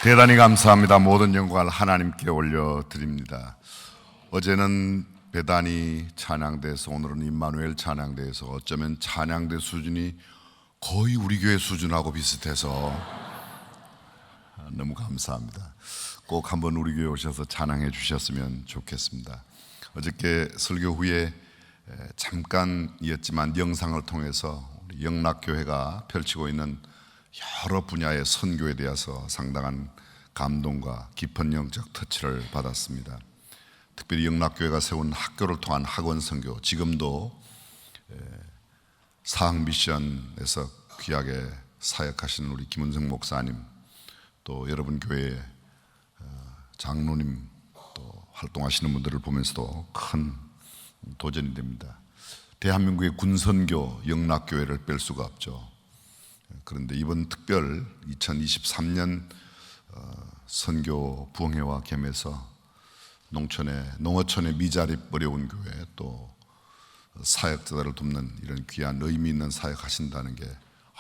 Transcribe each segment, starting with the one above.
대단히 감사합니다. 모든 영광을 하나님께 올려드립니다. 어제는 베다니 찬양대에서, 오늘은 임마누엘 찬양대에서 어쩌면 찬양대 수준이 거의 우리 교회 수준하고 비슷해서 너무 감사합니다. 꼭 한번 우리 교회 오셔서 찬양해 주셨으면 좋겠습니다. 어저께 설교 후에 잠깐이었지만 영상을 통해서 우리 영락교회가 펼치고 있는 여러 분야의 선교에 대해서 상당한 감동과 깊은 영적 터치를 받았습니다. 특별히 영락교회가 세운 학교를 통한 학원 선교, 지금도 사학미션에서 귀하게 사역하시는 우리 김은성 목사님, 또 여러분 교회 장로님 또 활동하시는 분들을 보면서도 큰 도전이 됩니다. 대한민국의 군선교 영락교회를 뺄 수가 없죠. 그런데 이번 특별 2023년 선교 부흥회와 겸해서 농어촌의 미자립 어려운 교회, 또 사역자들을 돕는 이런 귀한 의미 있는 사역 하신다는 게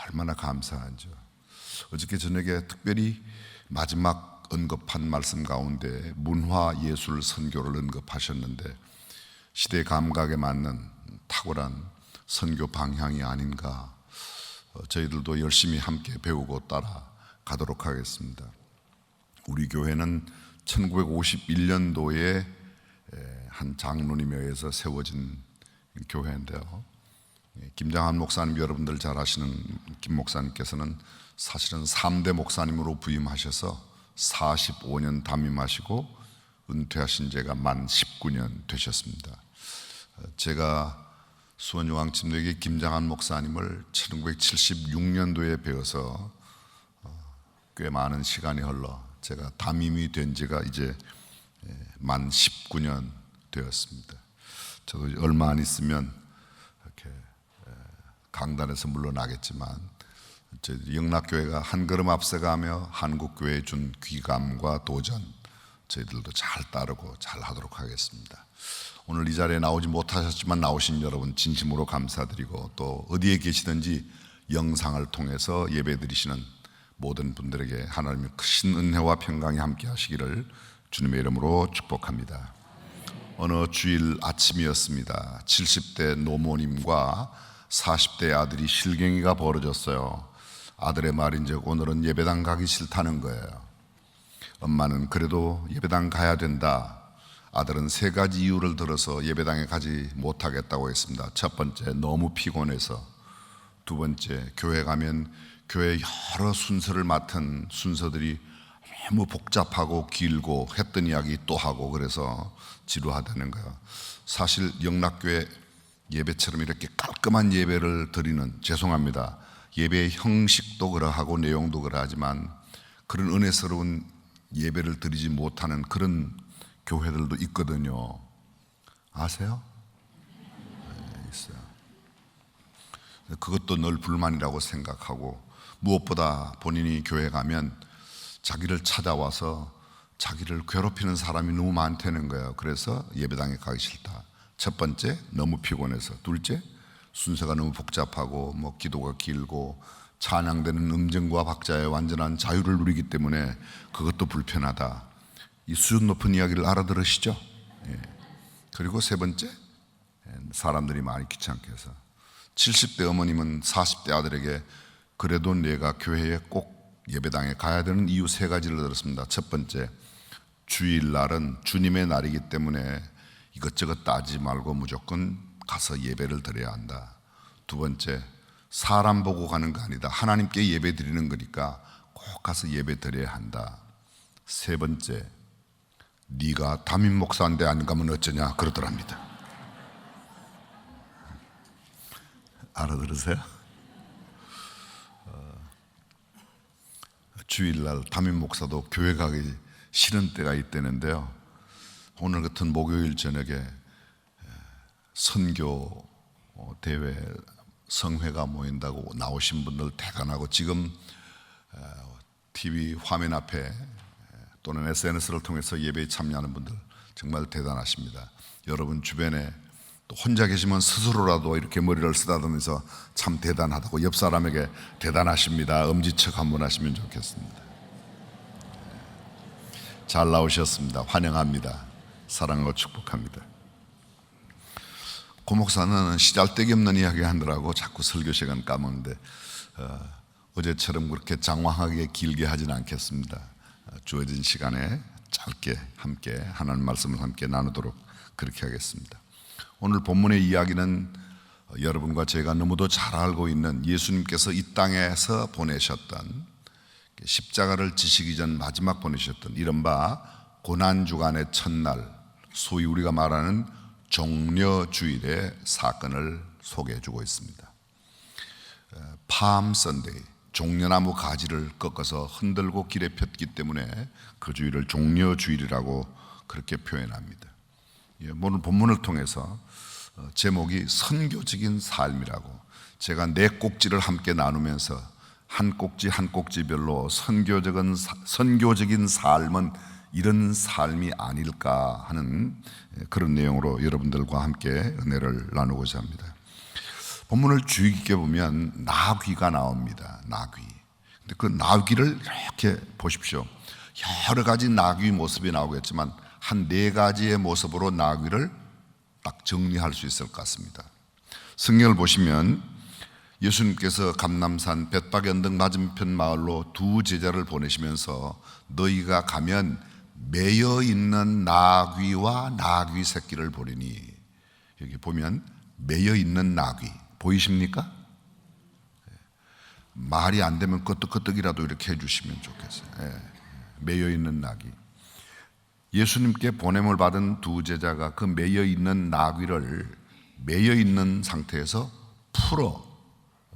얼마나 감사한지요. 어저께 저녁에 특별히 마지막 언급한 말씀 가운데 문화예술 선교를 언급하셨는데 시대 감각에 맞는 탁월한 선교 방향이 아닌가, 저희들도 열심히 함께 배우고 따라가도록 하겠습니다. 우리 교회는 1951년도에 한 장로님에 의해서 세워진 교회인데요, 김장한 목사님, 여러분들 잘 아시는 김 목사님께서는 사실은 3대 목사님으로 부임하셔서 45년 담임하시고 은퇴하신 지가 만 19년 되셨습니다. 제가 수원용왕침례교회 김장한 목사님을 1976년도에 배워서 꽤 많은 시간이 흘러 제가 담임이 된 지가 이제 만 19년 되었습니다. 저도 얼마 안 있으면 이렇게 강단에서 물러나겠지만 영락교회가 한 걸음 앞서가며 한국교회에 준 귀감과 도전, 저희들도 잘 따르고 잘 하도록 하겠습니다. 오늘 이 자리에 나오지 못하셨지만 나오신 여러분 진심으로 감사드리고, 또 어디에 계시든지 영상을 통해서 예배드리시는 모든 분들에게 하나님의 크신 은혜와 평강이 함께 하시기를 주님의 이름으로 축복합니다. 어느 주일 아침이었습니다. 70대 노모님과 40대 아들이 실갱이가 벌어졌어요. 아들의 말인즉 오늘은 예배당 가기 싫다는 거예요. 엄마는 그래도 예배당 가야 된다. 아들은 3가지 이유를 들어서 예배당에 가지 못하겠다고 했습니다. 첫 번째, 너무 피곤해서. 두 번째, 교회 가면 교회 여러 순서를 맡은 순서들이 너무 복잡하고 길고 했던 이야기 또 하고 그래서 지루하다는 거예요. 사실 영락교회 예배처럼 이렇게 깔끔한 예배를 드리는, 죄송합니다, 예배의 형식도 그러하고 내용도 그러하지만 그런 은혜스러운 예배를 드리지 못하는 그런 교회들도 있거든요. 아세요? 네, 있어요. 그것도 늘 불만이라고 생각하고, 무엇보다 본인이 교회 가면 자기를 찾아와서 자기를 괴롭히는 사람이 너무 많다는 거예요. 그래서 예배당에 가기 싫다. 첫 번째, 너무 피곤해서. 둘째, 순서가 너무 복잡하고 기도가 길고 찬양되는 음정과 박자의 완전한 자유를 누리기 때문에 그것도 불편하다. 이 수준 높은 이야기를 알아들으시죠? 예. 그리고 세 번째, 사람들이 많이 귀찮게 해서. 70대 어머님은 40대 아들에게 그래도 내가 교회에 꼭 예배당에 가야 되는 이유 3가지를 들었습니다. 첫 번째, 주일날은 주님의 날이기 때문에 이것저것 따지지 말고 무조건 가서 예배를 드려야 한다. 두 번째, 사람 보고 가는 거 아니다. 하나님께 예배 드리는 거니까 꼭 가서 예배 드려야 한다. 세 번째, 네가 담임 목사인데 안 가면 어쩌냐 그러더랍니다. 알아들으세요? 주일날 담임 목사도 교회 가기 싫은 때가 있다는데요, 오늘 같은 목요일 저녁에 선교 대회 성회가 모인다고 나오신 분들 대단하고, 지금 TV 화면 앞에 또는 SNS를 통해서 예배에 참여하는 분들 정말 대단하십니다. 여러분 주변에 또 혼자 계시면 스스로라도 이렇게 머리를 쓰다듬으면서 참 대단하다고 옆 사람에게 대단하십니다, 엄지척 한번 하시면 좋겠습니다. 잘 나오셨습니다. 환영합니다. 사랑하고 축복합니다. 고 목사는 시잘데기 없는 이야기 하느라고 자꾸 설교 시간 까먹는데 어제처럼 그렇게 장황하게 길게 하진 않겠습니다. 주어진 시간에 짧게 함께 하나님 말씀을 함께 나누도록 그렇게 하겠습니다. 오늘 본문의 이야기는 여러분과 제가 너무도 잘 알고 있는 예수님께서 이 땅에서 보내셨던 십자가를 지시기 전 마지막 보내셨던 이른바 고난주간의 첫날, 소위 우리가 말하는 종려주일의 사건을 소개해 주고 있습니다. 팜 선데이, 종려나무 가지를 꺾어서 흔들고 길에 폈기 때문에 그 주일을 종려주일이라고 그렇게 표현합니다. 오늘 본문을 통해서 제목이 선교적인 삶이라고, 제가 네 꼭지를 함께 나누면서 한 꼭지 한 꼭지별로 선교적인 삶은 이런 삶이 아닐까 하는 그런 내용으로 여러분들과 함께 은혜를 나누고자 합니다. 본문을 주의 깊게 보면 나귀가 나옵니다. 나귀. 근데 그 나귀를 이렇게 보십시오. 여러 가지 나귀 모습이 나오겠지만 한 네 가지의 모습으로 나귀를 딱 정리할 수 있을 것 같습니다. 성경을 보시면 예수님께서 감람산 벳박의 언덕 맞은편 마을로 두 제자를 보내시면서 너희가 가면 매여 있는 나귀와 나귀 새끼를 보리니, 여기 보면 매여 있는 나귀 보이십니까? 말이 안 되면 끄떡끄떡이라도 이렇게 해주시면 좋겠어요. 매여 있는 나귀. 예수님께 보냄을 받은 두 제자가 그 매여 있는 나귀를 매여 있는 상태에서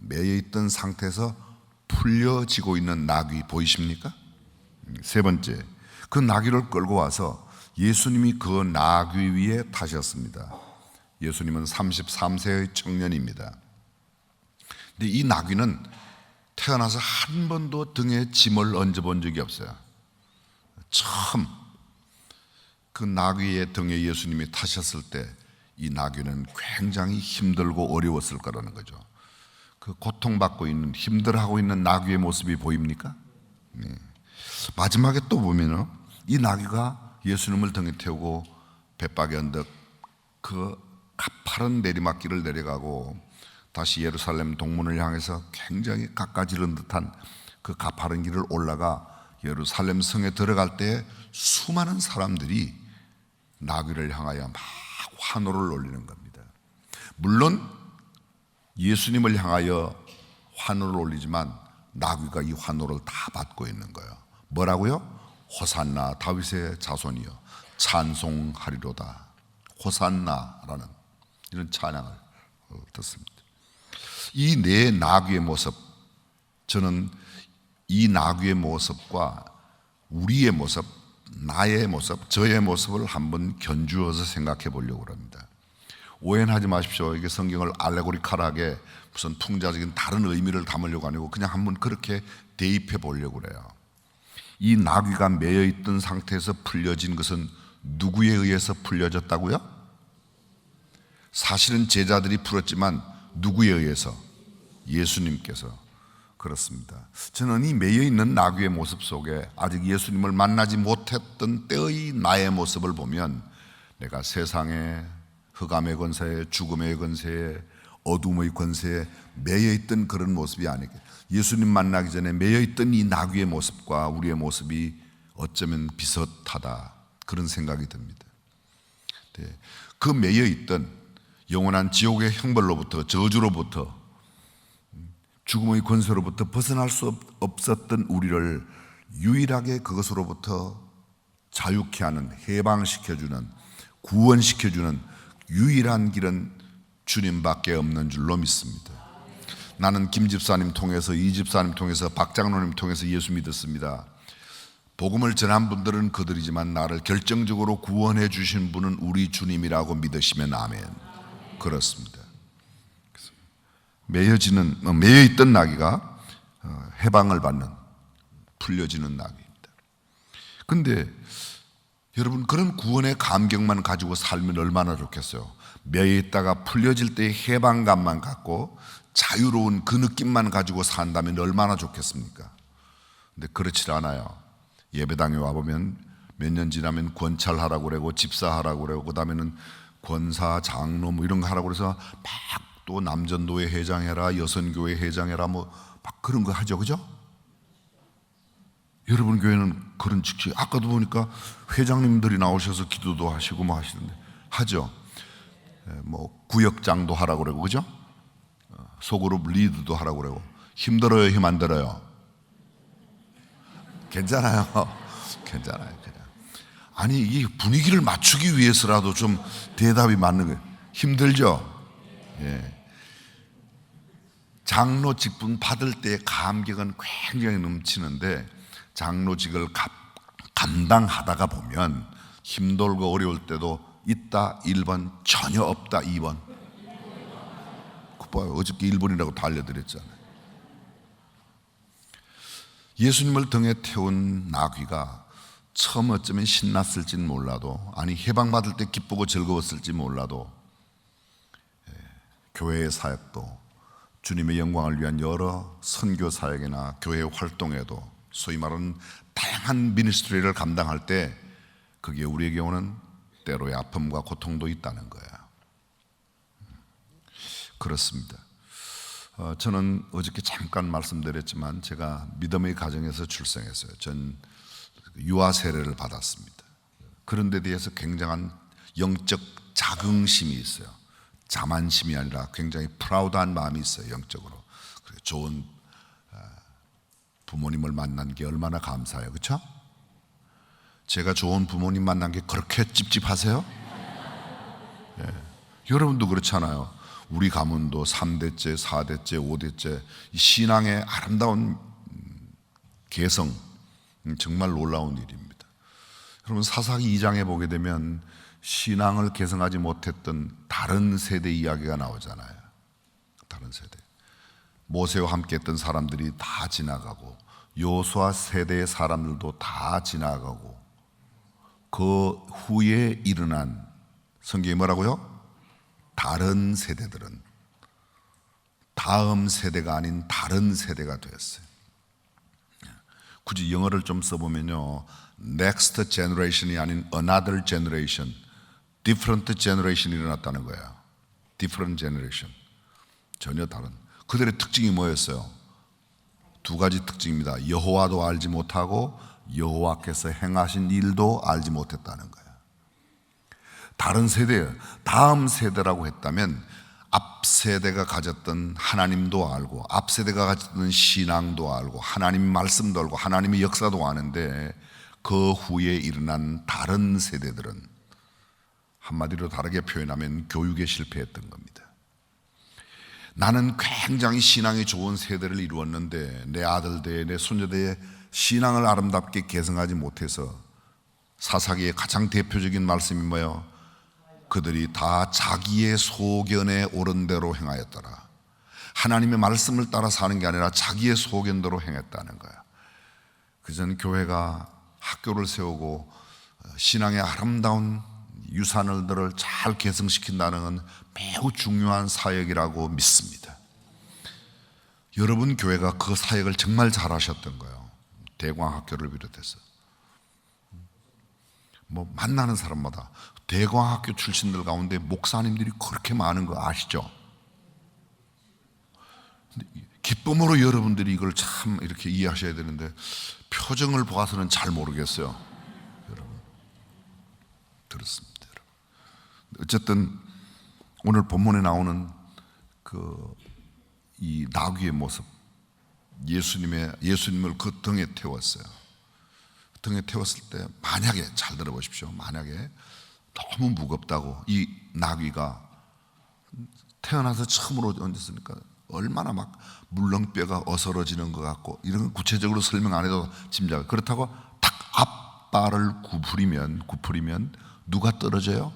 매여 있던 상태에서 풀려지고 있는 나귀 보이십니까? 세 번째, 그 나귀를 끌고 와서 예수님이 그 나귀 위에 타셨습니다. 예수님은 33세의 청년입니다. 근데 이 나귀는 태어나서 한 번도 등에 짐을 얹어본 적이 없어요. 처음 그 나귀의 등에 예수님이 타셨을 때 이 나귀는 굉장히 힘들고 어려웠을 거라는 거죠. 그 고통받고 있는, 힘들어하고 있는 나귀의 모습이 보입니까? 네. 마지막에 또 보면은 이 나귀가 예수님을 등에 태우고 벳박의 언덕 그 가파른 내리막길을 내려가고 다시 예루살렘 동문을 향해서 굉장히 깎아지른 듯한 그 가파른 길을 올라가 예루살렘 성에 들어갈 때 수많은 사람들이 나귀를 향하여 막 환호를 올리는 겁니다. 물론 예수님을 향하여 환호를 올리지만 나귀가 이 환호를 다 받고 있는 거예요. 뭐라고요? 호산나 다윗의 자손이여 찬송하리로다. 호산나라는 이런 찬양을 듣습니다. 이 네 나귀의 모습, 저는 이 나귀의 모습과 우리의 모습, 나의 모습, 저의 모습을 한번 견주어서 생각해 보려고 합니다. 오해는 하지 마십시오. 이게 성경을 알레고리컬하게 무슨 풍자적인 다른 의미를 담으려고 아니고 그냥 한번 그렇게 대입해 보려고 그래요. 이 나귀가 매여 있던 상태에서 풀려진 것은 누구에 의해서 풀려졌다고요? 사실은 제자들이 풀었지만 누구에 의해서? 예수님께서. 그렇습니다. 저는 이 매여 있는 나귀의 모습 속에 아직 예수님을 만나지 못했던 때의 나의 모습을 보면 내가 세상에 흑암의 권세에, 죽음의 권세에, 어둠의 권세에 매여 있던 그런 모습이 아니게, 예수님 만나기 전에 매여 있던 이 나귀의 모습과 우리의 모습이 어쩌면 비슷하다, 그런 생각이 듭니다. 그 매여 있던 영원한 지옥의 형벌로부터, 저주로부터, 죽음의 권세로부터 벗어날 수 없었던 우리를 유일하게 그것으로부터 자유케 하는, 해방시켜주는, 구원시켜주는 유일한 길은 주님밖에 없는 줄로 믿습니다. 나는 김 집사님 통해서, 이 집사님 통해서, 박 장로님 통해서 예수 믿었습니다. 복음을 전한 분들은 그들이지만 나를 결정적으로 구원해 주신 분은 우리 주님이라고 믿으시면 아멘. 그렇습니다. 매여 있던 나귀가 해방을 받는, 풀려지는 나귀입니다. 그런데 여러분, 그런 구원의 감격만 가지고 살면 얼마나 좋겠어요. 매여 있다가 풀려질 때의 해방감만 갖고 자유로운 그 느낌만 가지고 산다면 얼마나 좋겠습니까? 근데 그렇지 않아요. 예배당에 와보면 몇 년 지나면 권찰하라고 그러고 집사하라고 그러고 그다음에는 권사, 장로 뭐 이런 거 하라고 그래서 막 또 남전도회 회장해라, 여선교회 회장해라 뭐 막 그런 거 하죠, 그죠? 여러분 교회는 그런 직책, 아까도 보니까 회장님들이 나오셔서 기도도 하시고 뭐 하시는데 하죠. 뭐 구역장도 하라고 그러고, 그죠? 소그룹 리드도 하라고 그러고. 힘들어요, 힘 안 들어요? 괜찮아요. 괜찮아요. 그냥. 아니, 이 분위기를 맞추기 위해서라도 좀 대답이 맞는 거예요. 힘들죠? 예. 장로직분 받을 때 감격은 굉장히 넘치는데 장로직을 감당하다가 보면 힘들고 어려울 때도 있다 1번, 전혀 없다 2번. 봐요. 어저께 1번이라고 다 알려드렸잖아요. 예수님을 등에 태운 나귀가 처음 어쩌면 신났을지는 몰라도, 아니 해방받을 때 기쁘고 즐거웠을지 몰라도, 교회의 사역도 주님의 영광을 위한 여러 선교 사역이나 교회 활동에도 소위 말하는 다양한 미니스트리를 감당할 때 그게 우리에게 오는 때로의 아픔과 고통도 있다는 거예요. 그렇습니다. 저는 어저께 잠깐 말씀드렸지만 제가 믿음의 가정에서 출생했어요. 전 유아 세례를 받았습니다. 그런 데 대해서 굉장한 영적 자긍심이 있어요. 자만심이 아니라 굉장히 프라우드한 마음이 있어요. 영적으로. 좋은 부모님을 만난 게 얼마나 감사해요. 그렇죠? 제가 좋은 부모님 만난 게 그렇게 찝찝하세요? 예. 여러분도 그렇잖아요. 우리 가문도 3대째, 4대째, 5대째 신앙의 아름다운 개성, 정말 놀라운 일입니다. 여러분 사사기 2장에 보게 되면 신앙을 개성하지 못했던 다른 세대 이야기가 나오잖아요. 다른 세대. 모세와 함께 했던 사람들이 다 지나가고 여호수아 세대의 사람들도 다 지나가고 그 후에 일어난 성경이 뭐라고요? 다른 세대들은 다음 세대가 아닌 다른 세대가 되었어요. 굳이 영어를 좀 써보면요, next generation이 아닌 another generation, different generation이 일어났다는 거예요. different generation, 전혀 다른. 그들의 특징이 뭐였어요? 두 가지 특징입니다. 여호와도 알지 못하고 여호와께서 행하신 일도 알지 못했다는 거예요. 다른 세대예요. 다음 세대라고 했다면 앞 세대가 가졌던 하나님도 알고 앞 세대가 가졌던 신앙도 알고 하나님 말씀도 알고 하나님의 역사도 아는데 그 후에 일어난 다른 세대들은 한마디로 다르게 표현하면 교육에 실패했던 겁니다. 나는 굉장히 신앙이 좋은 세대를 이루었는데 내 아들들, 내 손자들의 신앙을 아름답게 개성하지 못해서 사사기의 가장 대표적인 말씀이 뭐예요? 그들이 다 자기의 소견에 옳은 대로 행하였더라. 하나님의 말씀을 따라 사는 게 아니라 자기의 소견대로 행했다는 거야. 그전 교회가 학교를 세우고 신앙의 아름다운 유산들을 잘 개성시킨다는 건 매우 중요한 사역이라고 믿습니다. 여러분 교회가 그 사역을 정말 잘하셨던 거예요. 대광학교를 비롯해서 뭐 만나는 사람마다 대광학교 출신들 가운데 목사님들이 그렇게 많은 거 아시죠? 기쁨으로 여러분들이 이걸 참 이렇게 이해하셔야 되는데 표정을 보아서는 잘 모르겠어요. 여러분 들었습니다. 여러분. 어쨌든 오늘 본문에 나오는 이 나귀의 모습, 예수님을 그 등에 태웠어요. 등에 태웠을 때 만약에, 잘 들어보십시오, 만약에 너무 무겁다고 이 나귀가 태어나서 처음으로 얹었으니까 얼마나 막 물렁뼈가 어스러지는 것 같고 이런 건 구체적으로 설명 안 해도 짐작. 그렇다고 탁 앞발을 구부리면 누가 떨어져요?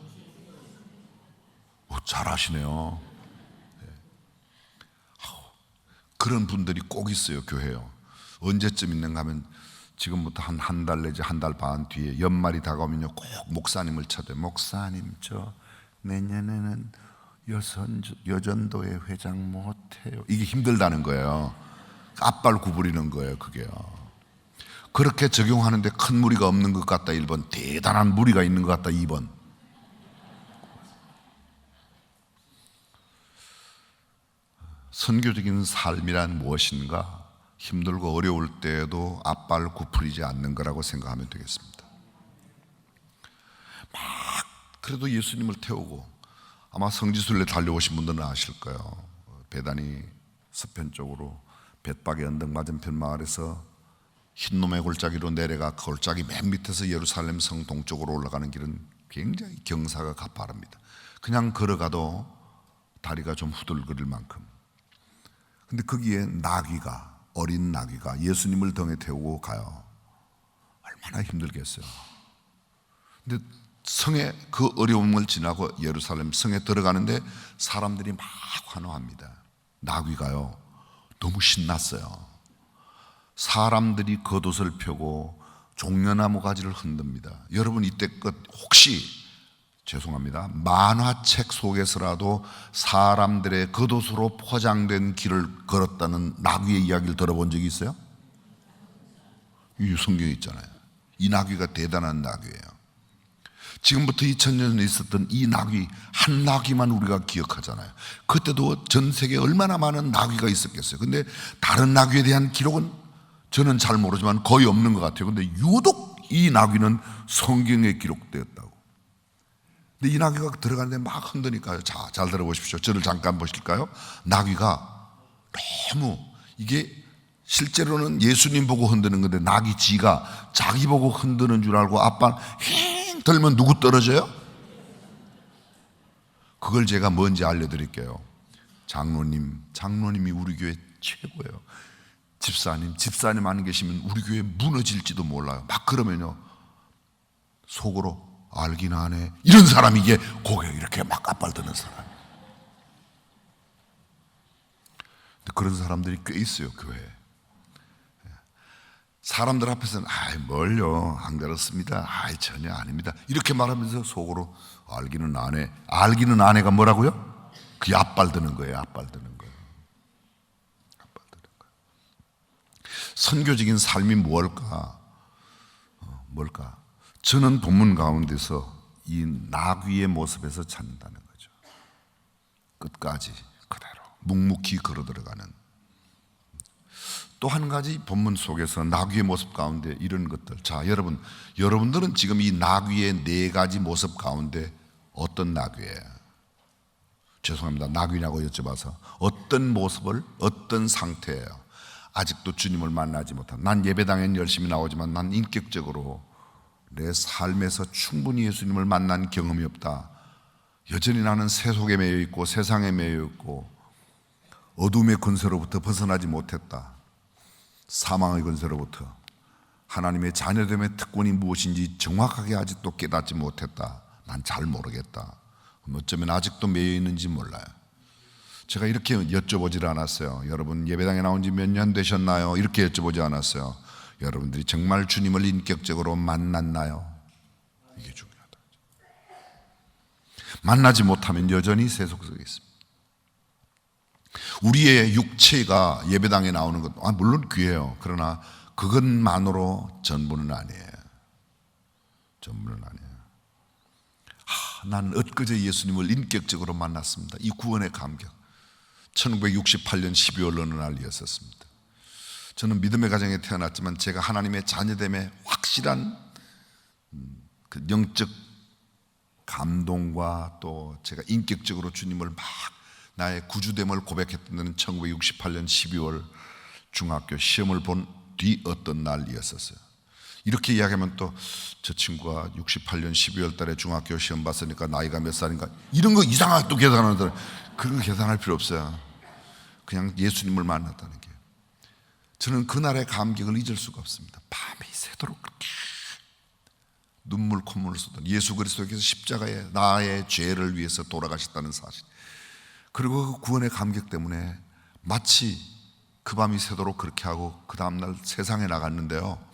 잘 아시네요. 그런 분들이 꼭 있어요. 교회요. 언제쯤 있는가 하면 지금부터 한 달 내지 한 달 반 뒤에 연말이 다가오면요 꼭 목사님을 찾아요. 목사님 저 내년에는 여전도회 회장 못해요. 이게 힘들다는 거예요. 앞발 구부리는 거예요. 그게요. 그렇게 적용하는데 큰 무리가 없는 것 같다 1번, 대단한 무리가 있는 것 같다 2번. 선교적인 삶이란 무엇인가? 힘들고 어려울 때에도 앞발 굽히지 않는 거라고 생각하면 되겠습니다. 막 그래도 예수님을 태우고, 아마 성지순례 달려오신 분들은 아실 거예요. 베다니 서편 쪽으로 벳박의 언덕 맞은편 마을에서 흰놈의 골짜기로 내려가 그 골짜기 맨 밑에서 예루살렘 성 동쪽으로 올라가는 길은 굉장히 경사가 가파릅니다. 그냥 걸어가도 다리가 좀 후들거릴 만큼. 근데 거기에 나귀가, 어린 나귀가 예수님을 등에 태우고 가요. 얼마나 힘들겠어요. 근데 성에 그 어려움을 지나고 예루살렘 성에 들어가는데 사람들이 막 환호합니다. 나귀가요 너무 신났어요. 사람들이 겉옷을 펴고 종려나무 가지를 흔듭니다. 여러분 이때껏 혹시 죄송합니다, 만화책 속에서라도 사람들의 겉옷으로 포장된 길을 걸었다는 나귀의 이야기를 들어본 적이 있어요? 이 성경에 있잖아요. 이 나귀가 대단한 나귀예요. 지금부터 2000년 전에 있었던 이 나귀, 한 나귀만 우리가 기억하잖아요. 그때도 전 세계에 얼마나 많은 나귀가 있었겠어요. 근데 다른 나귀에 대한 기록은 저는 잘 모르지만 거의 없는 것 같아요. 근데 유독 이 나귀는 성경에 기록되었다고. 근데 이 나귀가 들어가는데 막 흔드니까요. 자, 잘 들어보십시오. 저를 잠깐 보실까요? 나귀가 너무, 이게 실제로는 예수님 보고 흔드는 건데 나귀 지가 자기 보고 흔드는 줄 알고 아빠 힝 들면 누구 떨어져요? 그걸 제가 뭔지 알려드릴게요. 장로님이 우리 교회 최고예요. 집사님 안 계시면 우리 교회 무너질지도 몰라요. 막 그러면요 속으로 알긴 하네 이런 사람이 이게 고개 이렇게 막 앞발드는 사람. 그런 사람들이 꽤 있어요 교회에. 사람들 앞에서는 뭘요 안 그렇습니다, 전혀 아닙니다 이렇게 말하면서 속으로 알기는 아내가 뭐라고요? 그게 앞발드는 거예요. 앞발드는 거예요. 선교적인 삶이 뭘까? 저는 본문 가운데서 이 나귀의 모습에서 찾는다는 거죠. 끝까지 그대로 묵묵히 걸어 들어가는. 또 한 가지 본문 속에서 나귀의 모습 가운데 이런 것들. 자, 여러분들은 지금 이 나귀의 4가지 모습 가운데 어떤 나귀예요? 죄송합니다, 나귀냐고 여쭤봐서. 어떤 모습을, 어떤 상태예요? 아직도 주님을 만나지 못한. 난 예배당엔 열심히 나오지만 난 인격적으로 내 삶에서 충분히 예수님을 만난 경험이 없다. 여전히 나는 세속에 매여 있고 세상에 매여 있고 어둠의 권세로부터 벗어나지 못했다. 사망의 권세로부터 하나님의 자녀됨의 특권이 무엇인지 정확하게 아직도 깨닫지 못했다. 난 잘 모르겠다. 어쩌면 아직도 매여 있는지 몰라요. 제가 이렇게 여쭤보질 않았어요. 여러분 예배당에 나온 지 몇 년 되셨나요? 이렇게 여쭤보지 않았어요. 여러분들이 정말 주님을 인격적으로 만났나요? 이게 중요하다. 만나지 못하면 여전히 세속 속에 있습니다. 우리의 육체가 예배당에 나오는 것, 물론 귀해요. 그러나 그것만으로 전부는 아니에요. 전부는 아니에요. 난 엊그제 예수님을 인격적으로 만났습니다. 이 구원의 감격. 1968년 12월 어느 날이었었습니다. 저는 믿음의 가정에 태어났지만 제가 하나님의 자녀됨에 확실한 그 영적 감동과 또 제가 인격적으로 주님을 막 나의 구주됨을 고백했던 데는 1968년 12월 중학교 시험을 본 뒤 어떤 날이었었어요. 이렇게 이야기하면 또 저 친구가 68년 12월 달에 중학교 시험 봤으니까 나이가 몇 살인가 이런 거 이상하게 또 계산하는 그런 거 계산할 필요 없어요. 그냥 예수님을 만났다는 게. 저는 그날의 감격을 잊을 수가 없습니다. 밤이 새도록 그렇게 눈물 콧물을 쏟던 예수 그리스도께서 십자가에 나의 죄를 위해서 돌아가셨다는 사실, 그리고 그 구원의 감격 때문에 마치 그 밤이 새도록 그렇게 하고 그 다음날 세상에 나갔는데요,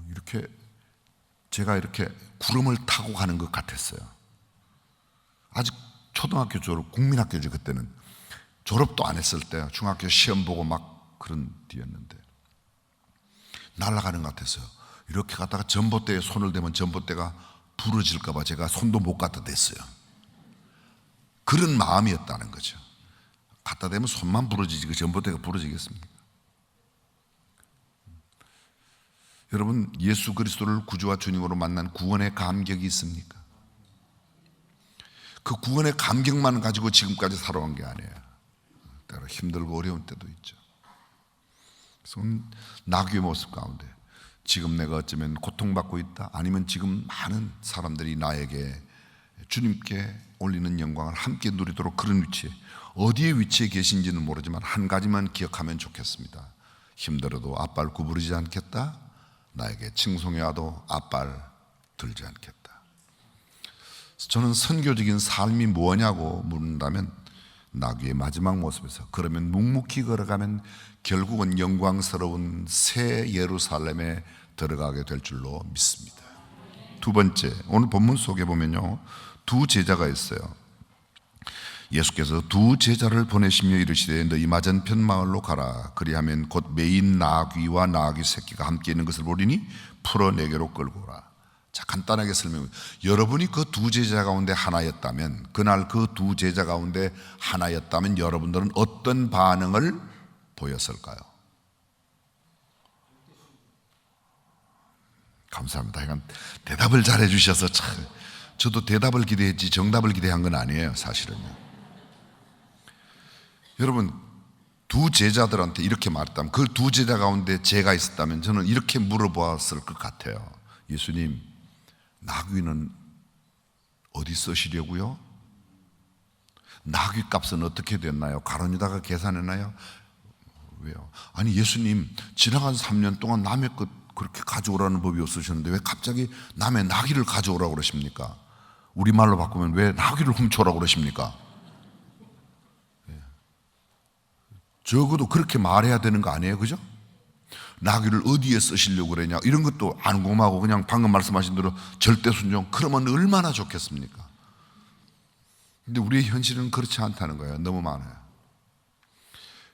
이렇게 제가 이렇게 구름을 타고 가는 것 같았어요. 아직 초등학교 졸업, 국민학교죠. 그때는 졸업도 안 했을 때 중학교 시험 보고 막 그런 뒤였는데 날아가는 것 같았어요. 이렇게 갔다가 전봇대에 손을 대면 전봇대가 부러질까 봐 제가 손도 못 갖다 댔어요. 그런 마음이었다는 거죠. 갖다 대면 손만 부러지지 그 전봇대가 부러지겠습니까? 여러분, 예수 그리스도를 구주와 주님으로 만난 구원의 감격이 있습니까? 그 구원의 감격만 가지고 지금까지 살아온 게 아니에요. 때로 힘들고 어려운 때도 있죠. 그래서 나귀의 모습 가운데 지금 내가 어쩌면 고통받고 있다, 아니면 지금 많은 사람들이 나에게 주님께 올리는 영광을 함께 누리도록 그런 위치에, 어디에 위치해 계신지는 모르지만 한 가지만 기억하면 좋겠습니다. 힘들어도 앞발 구부리지 않겠다, 나에게 칭송해 와도 앞발 들지 않겠다. 저는 선교적인 삶이 뭐냐고 묻는다면 나귀의 마지막 모습에서, 그러면 묵묵히 걸어가면 결국은 영광스러운 새 예루살렘에 들어가게 될 줄로 믿습니다. 두 번째, 오늘 본문 속에 보면요, 두 제자가 있어요. 예수께서 두 제자를 보내시며 이르시되 너희 맞은편 마을로 가라. 그리하면 곧 매인 나귀와 나귀 새끼가 함께 있는 것을 보리니 풀어 내게로 끌고 오라. 자, 간단하게 설명해. 여러분이 그 두 제자 가운데 하나였다면, 그날 그 두 제자 가운데 하나였다면 여러분들은 어떤 반응을 보였을까요? 감사합니다. 그러니까 대답을 잘해 주셔서 참, 저도 대답을 기대했지 정답을 기대한 건 아니에요, 사실은요. 여러분, 두 제자들한테 이렇게 말했다면, 그 두 제자 가운데 제가 있었다면 저는 이렇게 물어보았을 것 같아요. 예수님, 나귀는 어디 쓰시려고요? 나귀 값은 어떻게 됐나요? 가론유다가 계산했나요? 왜요? 아니 예수님, 지나간 3년 동안 남의 것 그렇게 가져오라는 법이 없으셨는데 왜 갑자기 남의 나귀를 가져오라고 그러십니까? 우리말로 바꾸면 왜 나귀를 훔쳐오라고 그러십니까? 적어도 그렇게 말해야 되는 거 아니에요? 그죠? 나귀를 어디에 쓰시려고 그러냐, 이런 것도 안 궁금하고 그냥 방금 말씀하신 대로 절대 순종, 그러면 얼마나 좋겠습니까? 근데 우리의 현실은 그렇지 않다는 거예요. 너무 많아요.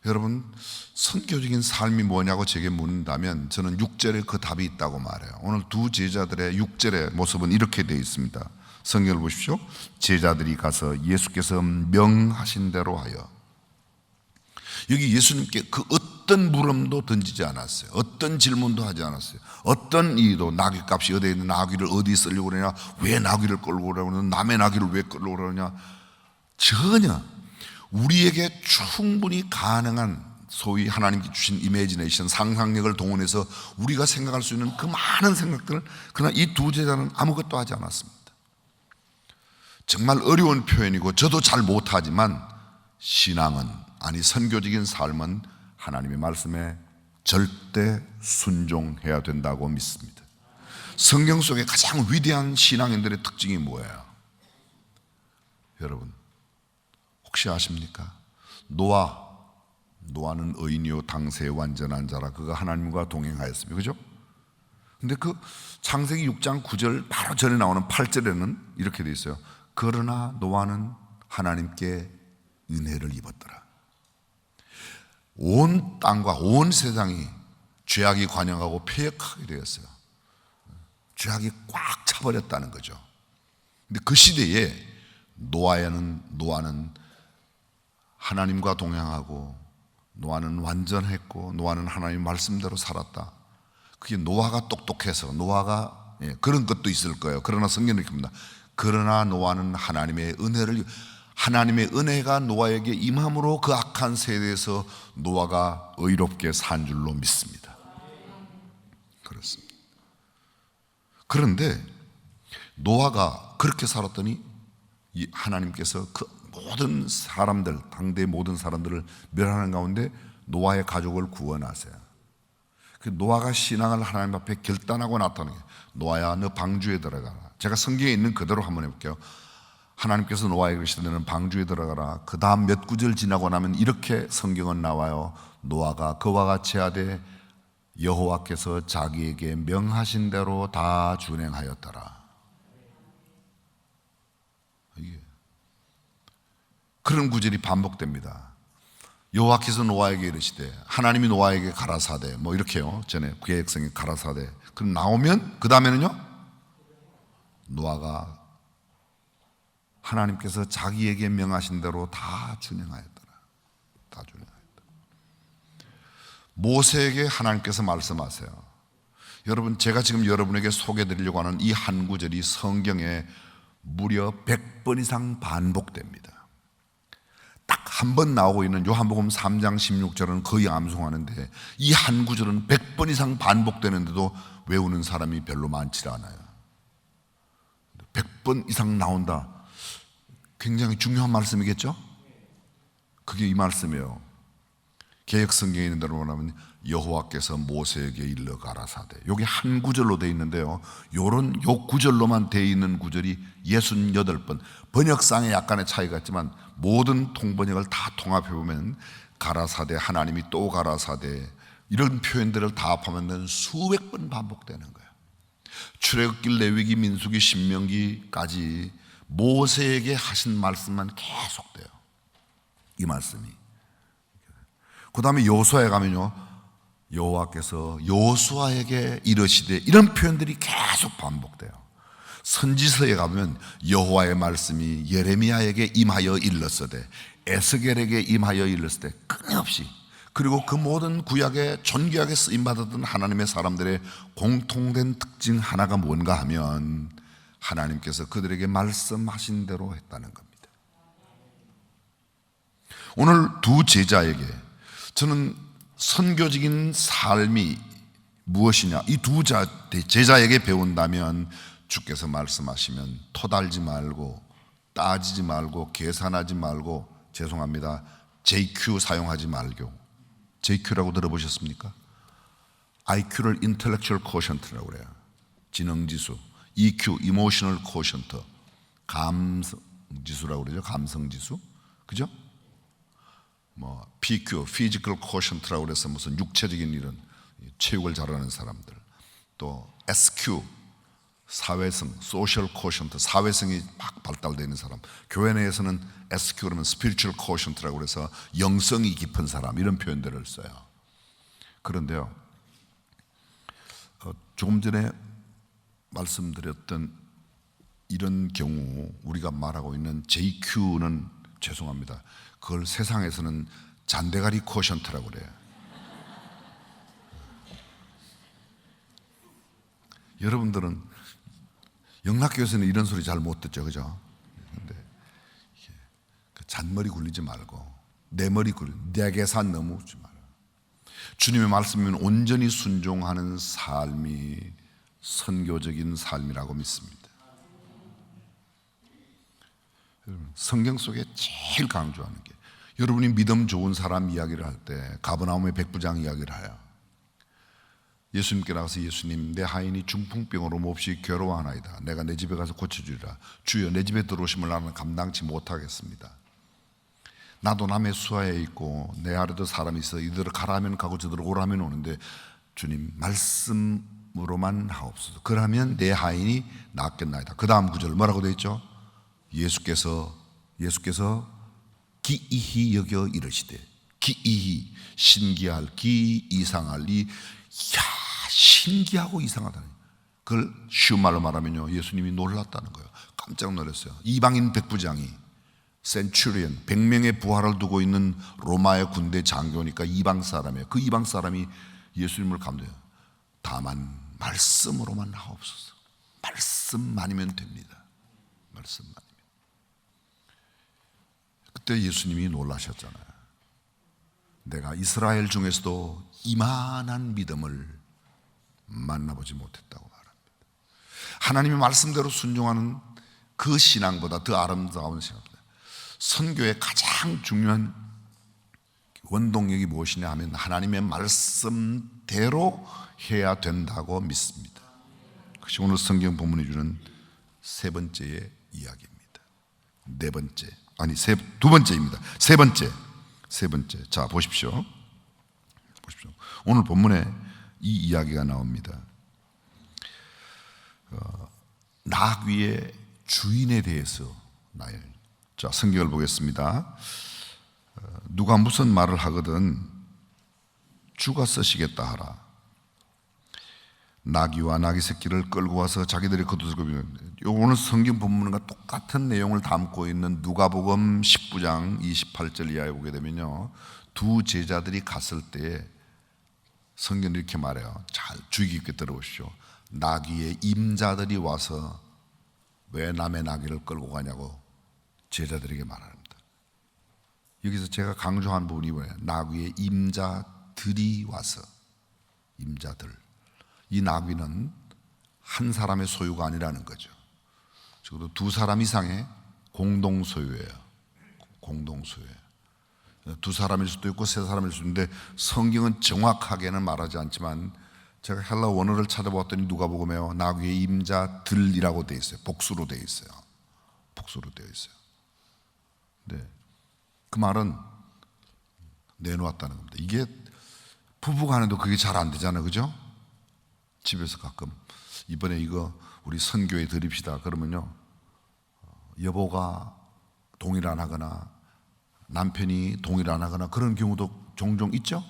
여러분, 선교적인 삶이 뭐냐고 제게 묻는다면 저는 6절에 그 답이 있다고 말해요. 오늘 두 제자들의 6절의 모습은 이렇게 되어 있습니다. 성경을 보십시오. 제자들이 가서 예수께서 명하신 대로 하여. 여기 예수님께 그 어떤 물음도 던지지 않았어요. 어떤 질문도 하지 않았어요. 어떤 이유도, 나귀 값이 어디에 있는, 나귀를 어디 쓰려고 그러냐, 왜 나귀를 끌고 오라고 그러냐, 남의 나귀를 왜 끌고 오라냐, 전혀 우리에게 충분히 가능한 소위 하나님께 주신 이미지네이션, 상상력을 동원해서 우리가 생각할 수 있는 그 많은 생각들을, 그러나 이 두 제자는 아무것도 하지 않았습니다. 정말 어려운 표현이고 저도 잘 못하지만 신앙은, 아니 선교적인 삶은 하나님의 말씀에 절대 순종해야 된다고 믿습니다. 성경 속에 가장 위대한 신앙인들의 특징이 뭐예요? 여러분 혹시 아십니까? 노아는 의인이요 당세에 완전한 자라 그가 하나님과 동행하였습니다. 그죠? 근데 그 창세기 6장 9절 바로 전에 나오는 8절에는 이렇게 되어 있어요. 그러나 노아는 하나님께 은혜를 입었더라. 온 땅과 온 세상이 죄악이 관영하고 폐역하게 되었어요. 죄악이 꽉 차버렸다는 거죠. 근데 그 시대에 노아는 하나님과 동행하고, 노아는 완전했고, 노아는 하나님 말씀대로 살았다. 그게 노아가 똑똑해서, 노아가 그런 것도 있을 거예요. 그러나 성경은 이렇게 합니다. 그러나 노아는 하나님의 은혜가 노아에게 임함으로 그 악한 세대에서 노아가 의롭게 산 줄로 믿습니다. 그렇습니다. 그런데 노아가 그렇게 살았더니 하나님께서 그 모든 사람들, 당대의 모든 사람들을 멸하는 가운데 노아의 가족을 구원하세요. 노아가 신앙을 하나님 앞에 결단하고 나타나는 게, 노아야 너 방주에 들어가라. 제가 성경에 있는 그대로 한번 해볼게요. 하나님께서 노아에게 이르시되 너는 방주에 들어가라. 그 다음 몇 구절 지나고 나면 이렇게 성경은 나와요. 노아가 그와 같이 하되 여호와께서 자기에게 명하신 대로 다 준행하였더라. 그런 구절이 반복됩니다. 여호와께서 노아에게 이르시되, 하나님이 노아에게 가라사대, 뭐 이렇게요. 전에 구약성에 가라사대. 그럼 나오면 그 다음에는요, 노아가 하나님께서 자기에게 명하신 대로 다 준행하였더라. 다 준행하였더라. 모세에게 하나님께서 말씀하세요. 여러분, 제가 지금 여러분에게 소개해드리려고 하는 이 한 구절이 성경에 무려 100번 이상 반복됩니다. 딱 한 번 나오고 있는 요한복음 3장 16절은 거의 암송하는데, 이 한 구절은 100번 이상 반복되는데도 외우는 사람이 별로 많지 않아요. 100번 이상 나온다. 굉장히 중요한 말씀이겠죠? 그게 이 말씀이에요. 개역 성경에 있는 대로 보면 여호와께서 모세에게 일러 가라사대. 여기 한 구절로 되어 있는데요, 요 구절로만 되어 있는 구절이 68번. 번역상에 약간의 차이가 있지만 모든 통번역을 다 통합해 보면 가라사대, 하나님이 또 가라사대, 이런 표현들을 다 합하면 수백 번 반복되는 거예요. 출애굽기, 레위기, 민수기, 신명기까지 모세에게 하신 말씀만 계속돼요. 이 말씀이. 그 다음에 여호수아에 가면요, 여호와께서 여호수아에게 이르시되, 이런 표현들이 계속 반복돼요. 선지서에 가면 여호와의 말씀이 예레미야에게 임하여 일렀으되, 에스겔에게 임하여 일렀으되, 끊임없이. 그리고 그 모든 구약에 존귀하게 쓰임받았던 하나님의 사람들의 공통된 특징 하나가 뭔가 하면, 하나님께서 그들에게 말씀하신 대로 했다는 겁니다. 오늘 두 제자에게 저는 선교적인 삶이 무엇이냐, 이 두 제자에게 배운다면, 주께서 말씀하시면 토달지 말고, 따지지 말고, 계산하지 말고, 죄송합니다, JQ 사용하지 말고. JQ라고 들어보셨습니까? IQ를 Intellectual Quotient라고 그래요. 지능지수. EQ, Emotional Quotient, 감성지수라고 그러죠. 감성지수, 그죠? 뭐 PQ, Physical Quotient라고 그래서 무슨 육체적인 이런 체육을 잘하는 사람들. 또 SQ, 사회성, Social Quotient, 사회성이 막 발달되어 있는 사람. 교회 내에서는 SQ 그러면 Spiritual Quotient라고 그래서 영성이 깊은 사람, 이런 표현들을 써요. 그런데요, 조금 전에 말씀드렸던 이런 경우 우리가 말하고 있는 JQ는, 죄송합니다, 그걸 세상에서는 잔대가리 쿼션트라고 그래요. 여러분들은 영락교에서는 이런 소리 잘 못 듣죠, 그죠? 근데 잔머리 굴리지 말고, 내 머리 굴리, 내 계산 너무 웃지 말아요. 주님의 말씀이면 온전히 순종하는 삶이 선교적인 삶이라고 믿습니다. 성경 속에 제일 강조하는 게, 여러분이 믿음 좋은 사람 이야기를 할 때 가버나움의 백부장 이야기를 해요. 예수님께 나가서, 예수님, 내 하인이 중풍병으로 몹시 괴로워하나이다. 내가 내 집에 가서 고쳐주리라. 주여, 내 집에 들어오심을 나는 감당치 못하겠습니다. 나도 남의 수하에 있고 내 아래도 사람이 있어 이들을 가라면 가고 저들을 오라면 오는데, 주님 말씀으로만 하옵소서. 그러면 내 하인이 낫겠나이다. 그 다음 구절 뭐라고 되어 있죠? 예수께서 기이히 여겨 이르시되, 기이히, 신기할, 기, 이상할, 신기하고 이상하다는, 그걸 쉬운 말로 말하면요, 예수님이 놀랐다는 거예요. 깜짝 놀랐어요. 이방인 백부장이, 센츄리언, 100명의 부하를 두고 있는 로마의 군대 장교니까 이방 사람이에요. 그 이방 사람이 예수님을 감동해요. 다만 말씀으로만 하옵소서. 말씀만이면 됩니다. 말씀만이면. 그때 예수님이 놀라셨잖아요. 내가 이스라엘 중에서도 이만한 믿음을 만나보지 못했다고 말합니다. 하나님의 말씀대로 순종하는 그 신앙보다 더 아름다운 신앙입니다. 선교의 가장 중요한 원동력이 무엇이냐 하면 하나님의 말씀대로 해야 된다고 믿습니다. 그것이 오늘 성경 본문이 주는 세 번째의 이야기입니다. 두 번째입니다. 세 번째. 자, 보십시오. 오늘 본문에 이 이야기가 나옵니다. 나귀의 주인에 대해서 자, 성경을 보겠습니다. 누가 무슨 말을 하거든 주가 쓰시겠다 하라. 나귀와 나귀 새끼를 끌고 와서 자기들이 겉옷을 입히는, 오늘 성경 본문과 똑같은 내용을 담고 있는 누가복음 19장 28절 이하에 보게 되면요, 두 제자들이 갔을 때 성경이 이렇게 말해요. 잘 주의 깊게 들어보십시오. 나귀의 임자들이 와서 왜 남의 나귀를 끌고 가냐고 제자들에게 말합니다. 여기서 제가 강조한 부분이 뭐예요? 나귀의 임자들이 와서, 임자들, 이 나귀는 한 사람의 소유가 아니라는 거죠. 적어도 두 사람 이상의 공동 소유예요. 공동 소유예요. 두 사람일 수도 있고 세 사람일 수도 있는데 성경은 정확하게는 말하지 않지만 제가 헬라 원어를 찾아봤더니 누가복음에요, 나귀의 임자들이라고 되어 있어요. 복수로 되어 있어요. 복수로 되어 있어요. 네. 그 말은 내놓았다는 겁니다. 이게 부부간에도 그게 잘 안 되잖아요, 그죠? 집에서 가끔 이번에 이거 우리 선교에 드립시다 그러면요, 여보가 동의를 안 하거나 남편이 동의를 안 하거나 그런 경우도 종종 있죠.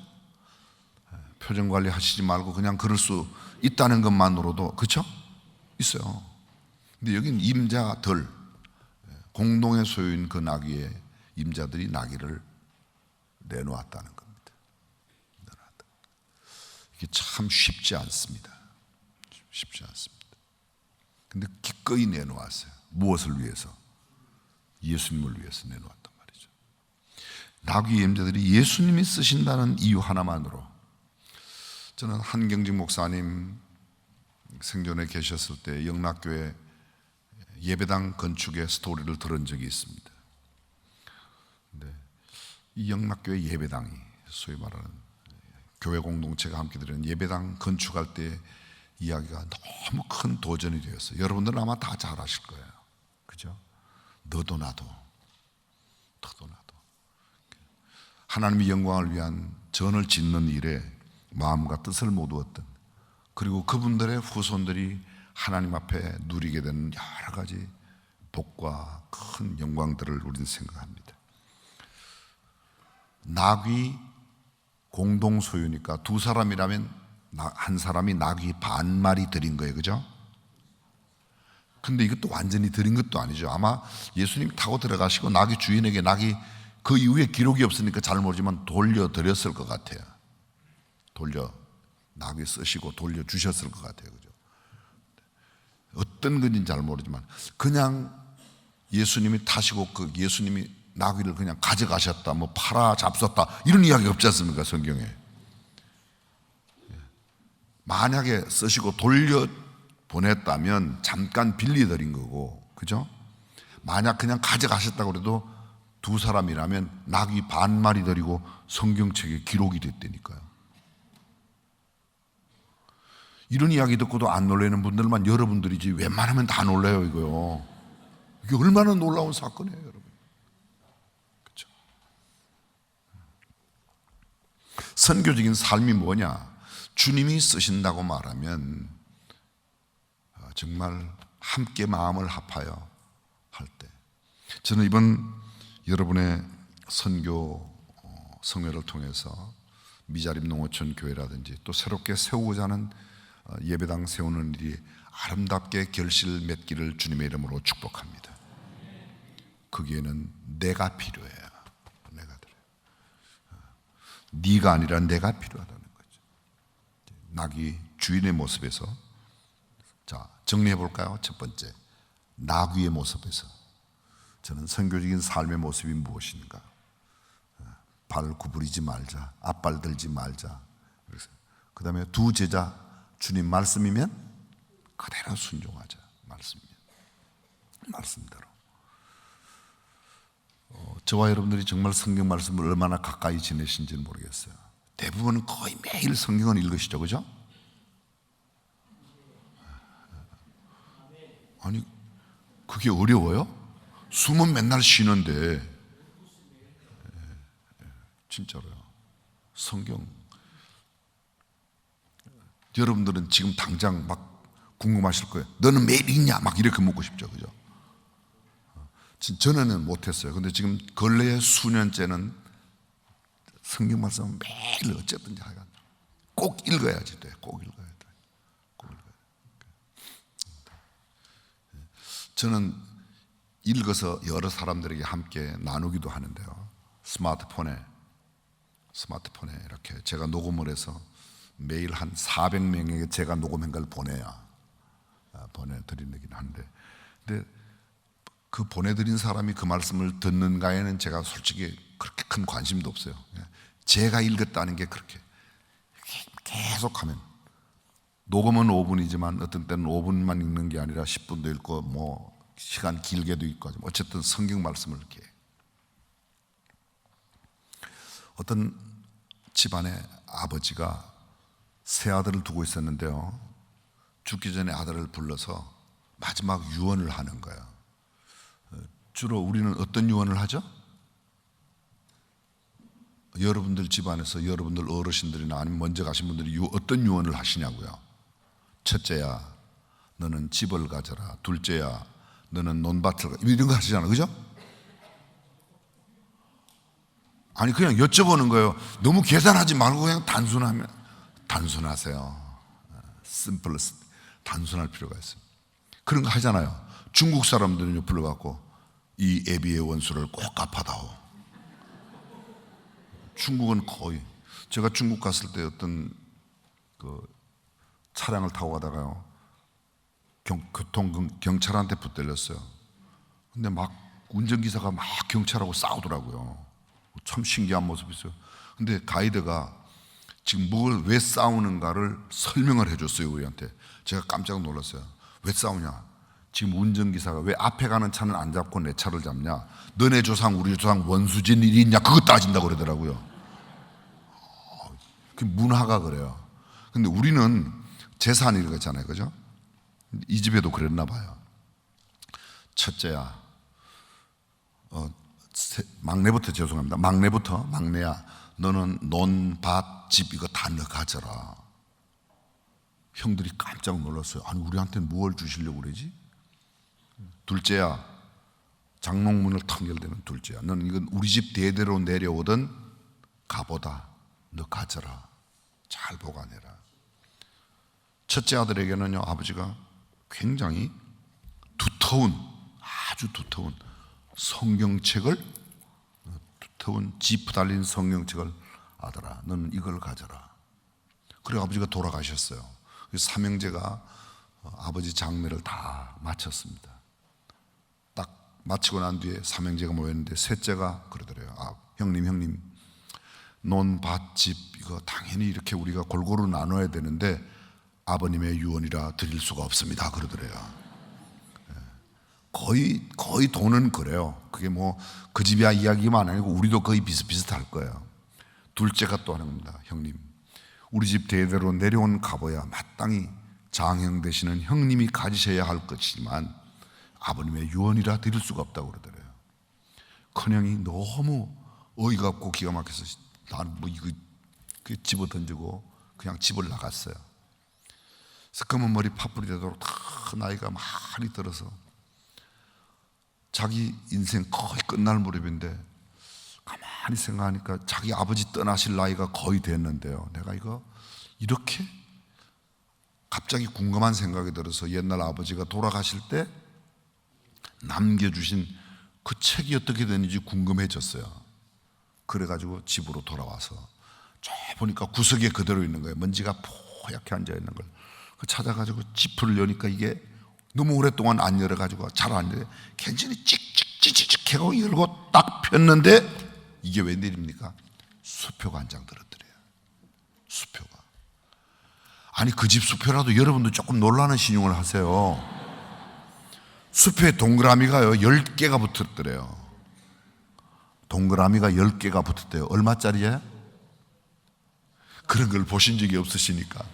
표정 관리 하시지 말고 그냥 그럴 수 있다는 것만으로도, 그렇죠? 있어요. 근데 여기는 임자들, 공동의 소유인 그 나귀의 임자들이 나귀를 내놓았다는 겁니다. 이게 참 쉽지 않습니다. 쉽지 않습니다. 근데 기꺼이 내놓았어요. 무엇을 위해서? 예수님을 위해서 내놓았단 말이죠. 나귀의 임자들이 예수님이 쓰신다는 이유 하나만으로, 저는 한경직 목사님 생전에 계셨을 때 영락교회 예배당 건축의 스토리를 들은 적이 있습니다. 근데 이 영락교회 예배당이 소위 말하는 교회 공동체가 함께 드리는 예배당 건축할 때 이야기가 너무 큰 도전이 되었어요. 여러분들은 아마 다 잘 아실 거예요. 그죠? 너도 나도 하나님의 영광을 위한 전을 짓는 일에 마음과 뜻을 모두었던, 그리고 그분들의 후손들이 하나님 앞에 누리게 되는 여러 가지 복과 큰 영광들을 우리는 생각합니다. 나귀 공동 소유니까 두 사람이라면 한 사람이 나귀 반 마리 드린 거예요, 그죠? 근데 이것도 완전히 드린 것도 아니죠. 아마 예수님 타고 들어가시고 나귀 주인에게 나귀 그 이후에 기록이 없으니까 잘 모르지만 돌려드렸을 것 같아요. 나귀 쓰시고 돌려주셨을 것 같아요, 그죠? 어떤 건지는 잘 모르지만 그냥 예수님이 타시고 그 예수님이 나귀를 그냥 가져가셨다, 뭐 팔아 잡섰다, 이런 이야기 없지 않습니까, 성경에? 만약에 쓰시고 돌려 보냈다면 잠깐 빌려드린 거고, 그죠? 만약 그냥 가져가셨다고 그래도 두 사람이라면 나귀 반 마리 드리고 성경책에 기록이 됐다니까요. 이런 이야기 듣고도 안 놀라는 분들만 여러분들이지 웬만하면 다 놀라요, 이거요. 이게 얼마나 놀라운 사건이에요, 여러분. 그렇죠? 선교적인 삶이 뭐냐? 주님이 쓰신다고 말하면 정말 함께 마음을 합하여 할 때, 저는 이번 여러분의 선교 성회를 통해서 미자립 농어촌 교회라든지 또 새롭게 세우고자 하는 예배당 세우는 일이 아름답게 결실 맺기를 주님의 이름으로 축복합니다. 거기에는 내가 필요해요. 네가 아니라 내가 필요하다는 거죠. 나귀 주인의 모습에서, 자, 정리해 볼까요? 첫 번째, 나귀의 모습에서 저는 선교적인 삶의 모습이 무엇인가? 발 구부리지 말자, 앞발 들지 말자. 그 다음에 두 제자, 주님 말씀이면 그대로 순종하자. 말씀대로. 저와 여러분들이 정말 성경 말씀을 얼마나 가까이 지내신지는 모르겠어요. 대부분은 거의 매일 성경을 읽으시죠, 그죠? 아니, 그게 어려워요? 숨은 맨날 쉬는데. 진짜로요. 성경, 여러분들은 지금 당장 막 궁금하실 거예요. 너는 매일 읽냐? 막 이렇게 묻고 싶죠, 그죠? 전에는 못했어요. 근데 지금 근래에 수년째는 성경 말씀은 매일 어쨌든지 하여간 꼭 읽어야지 돼. 꼭 읽어야 돼. 꼭 읽어야 돼. 저는 읽어서 여러 사람들에게 함께 나누기도 하는데요. 스마트폰에 이렇게 제가 녹음을 해서 매일 한 400명에게 제가 녹음한 걸 보내드리긴 한데, 근데 그 보내드린 사람이 그 말씀을 듣는가에는 제가 솔직히 그렇게 큰 관심도 없어요. 제가 읽었다는 게 그렇게 계속하면, 녹음은 5분이지만 어떤 때는 5분만 읽는 게 아니라 10분도 읽고 뭐 시간 길게도 읽고 하지만 어쨌든 성경 말씀을 이렇게. 어떤 집안에 아버지가 세 아들을 두고 있었는데요, 죽기 전에 아들을 불러서 마지막 유언을 하는 거예요. 주로 우리는 어떤 유언을 하죠? 여러분들 집안에서 여러분들 어르신들이나 아니면 먼저 가신 분들이 어떤 유언을 하시냐고요. 첫째야, 너는 집을 가져라. 둘째야, 너는 논밭을 가져라. 이런 거 하시잖아요, 그죠? 아니 그냥 여쭤보는 거예요. 너무 계산하지 말고 그냥 단순하세요. 심플러스, 단순할 필요가 있어요. 그런 거 하잖아요. 중국 사람들은 불러갖고 이 애비의 원수를 꼭 갚아다오. 중국은 거의, 제가 중국 갔을 때 어떤 그 차량을 타고 가다가요, 경찰한테 붙들렸어요. 근데 막 운전기사가 막 경찰하고 싸우더라고요. 참 신기한 모습이었어요. 근데 가이드가 지금 뭘 왜 싸우는가를 설명을 해줬어요, 우리한테. 제가 깜짝 놀랐어요. 왜 싸우냐? 지금 운전기사가 왜 앞에 가는 차는 안 잡고 내 차를 잡냐? 너네 조상 우리 조상 원수진 일이 있냐? 그거 따진다고 그러더라고요. 그 문화가 그래요. 근데 우리는 재산이 그렇잖아요, 그죠? 이 집에도 그랬나 봐요. 첫째야, 막내야, 너는 논, 밭, 집 이거 다 너 가져라. 형들이 깜짝 놀랐어요. 아니 우리한테는 뭘 주시려고 그러지? 둘째야, 장롱문을 탁 열대면 둘째야, 너는 이건 우리 집 대대로 내려오던 갑오다. 너 가져라. 잘 보관해라. 첫째 아들에게는요, 아버지가 굉장히 아주 두터운 두터운 지프 달린 성경책을, 아들아 너는 이걸 가져라. 그리고 아버지가 돌아가셨어요. 삼형제가 아버지 장례를 다 마쳤습니다. 딱 마치고 난 뒤에 삼형제가 모였는데 셋째가 그러더래요. 형님, 논, 밭, 집 이거 당연히 이렇게 우리가 골고루 나눠야 되는데 아버님의 유언이라 드릴 수가 없습니다, 그러더래요. 거의 돈은 그래요. 그게 뭐 그 집이야 이야기만 아니고 우리도 거의 비슷비슷할 거예요. 둘째가 또 하는 겁니다. 형님, 우리 집 대대로 내려온 갑오야 마땅히 장형 되시는 형님이 가지셔야 할 것이지만 아버님의 유언이라 드릴 수가 없다고 그러더래요. 큰형이 너무 어이가 없고 기가 막혀서 나는 뭐 이거 집어 던지고 그냥 집을 나갔어요. 그래서 검은 머리 파뿌리 되도록 다 나이가 많이 들어서 자기 인생 거의 끝날 무렵인데 가만히 생각하니까 자기 아버지 떠나실 나이가 거의 됐는데요, 내가 이거 이렇게 갑자기 궁금한 생각이 들어서 옛날 아버지가 돌아가실 때 남겨주신 그 책이 어떻게 되는지 궁금해졌어요. 그래가지고 집으로 돌아와서 저 보니까 구석에 그대로 있는 거예요. 먼지가 포얗게 앉아있는 걸 찾아가지고 지프를 여니까 이게 너무 오랫동안 안 열어가지고 잘 안 열어요. 굉장히 찍찍찍찍 해고 열고 딱 폈는데 이게 웬일입니까? 수표가 한 장 들었더래요. 수표가. 아니 그 집 수표라도 여러분도 조금 놀라는 신용을 하세요. 수표에 동그라미가요 10개가 붙었더래요. 동그라미가 10개가 붙었대요. 얼마짜리예요? 그런 걸 보신 적이 없으시니까.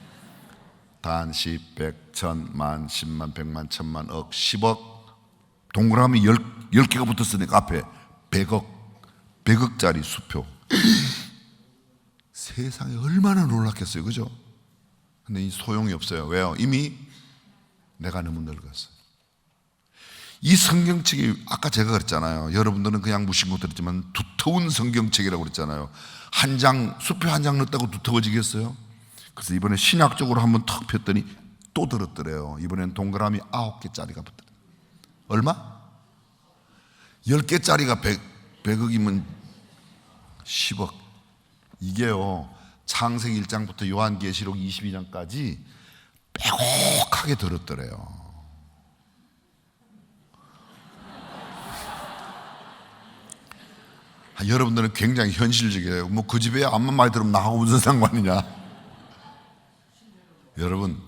단, 10, 100, 1000, 만, 10만, 100만, 1000만, 억, 10억 동그라미 10개가 붙었으니까 앞에 100억짜리 수표. 세상에 얼마나 놀랐겠어요, 그죠? 근데 이 소용이 없어요. 왜요? 이미 내가 너무 늙었어요. 이 성경책이 아까 제가 그랬잖아요. 여러분들은 그냥 무심코 들었지만 두터운 성경책이라고 그랬잖아요. 한 장, 수표 한 장 넣었다고 두터워지겠어요? 그래서 이번에 신학적으로 한번 턱 폈더니 또 들었더래요. 이번엔 동그라미 9개짜리가 붙더래요. 얼마? 10개짜리가 100억이면 10억. 이게요, 창세기 1장부터 요한계시록 22장까지 빼곡하게 들었더래요. 여러분들은 굉장히 현실적이에요. 뭐 그 집에 암만 많이 들으면 나하고 무슨 상관이냐. 여러분,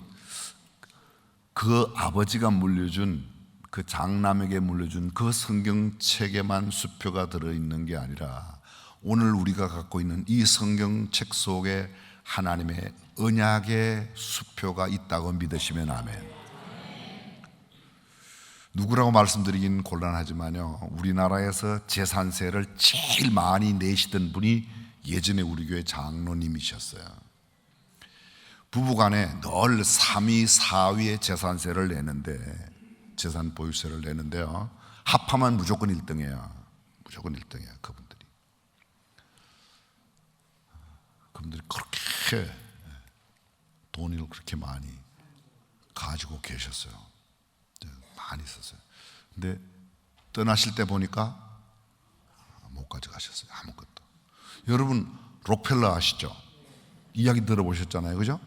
그 아버지가 물려준, 그 장남에게 물려준 그 성경책에만 수표가 들어있는 게 아니라 오늘 우리가 갖고 있는 이 성경책 속에 하나님의 언약의 수표가 있다고 믿으시면 아멘. 누구라고 말씀드리긴 곤란하지만요, 우리나라에서 재산세를 제일 많이 내시던 분이 예전에 우리 교회 장로님이셨어요. 부부간에 늘 3위, 4위의 재산세를 내는데, 재산 보유세를 내는데요, 합하면 무조건 1등이에요. 무조건 1등이에요. 그분들이 그렇게 돈을 그렇게 많이 가지고 계셨어요. 많이 있었어요. 근데 떠나실 때 보니까 못 가져가셨어요. 아무것도. 여러분 록펠러 아시죠? 이야기 들어보셨잖아요. 그죠?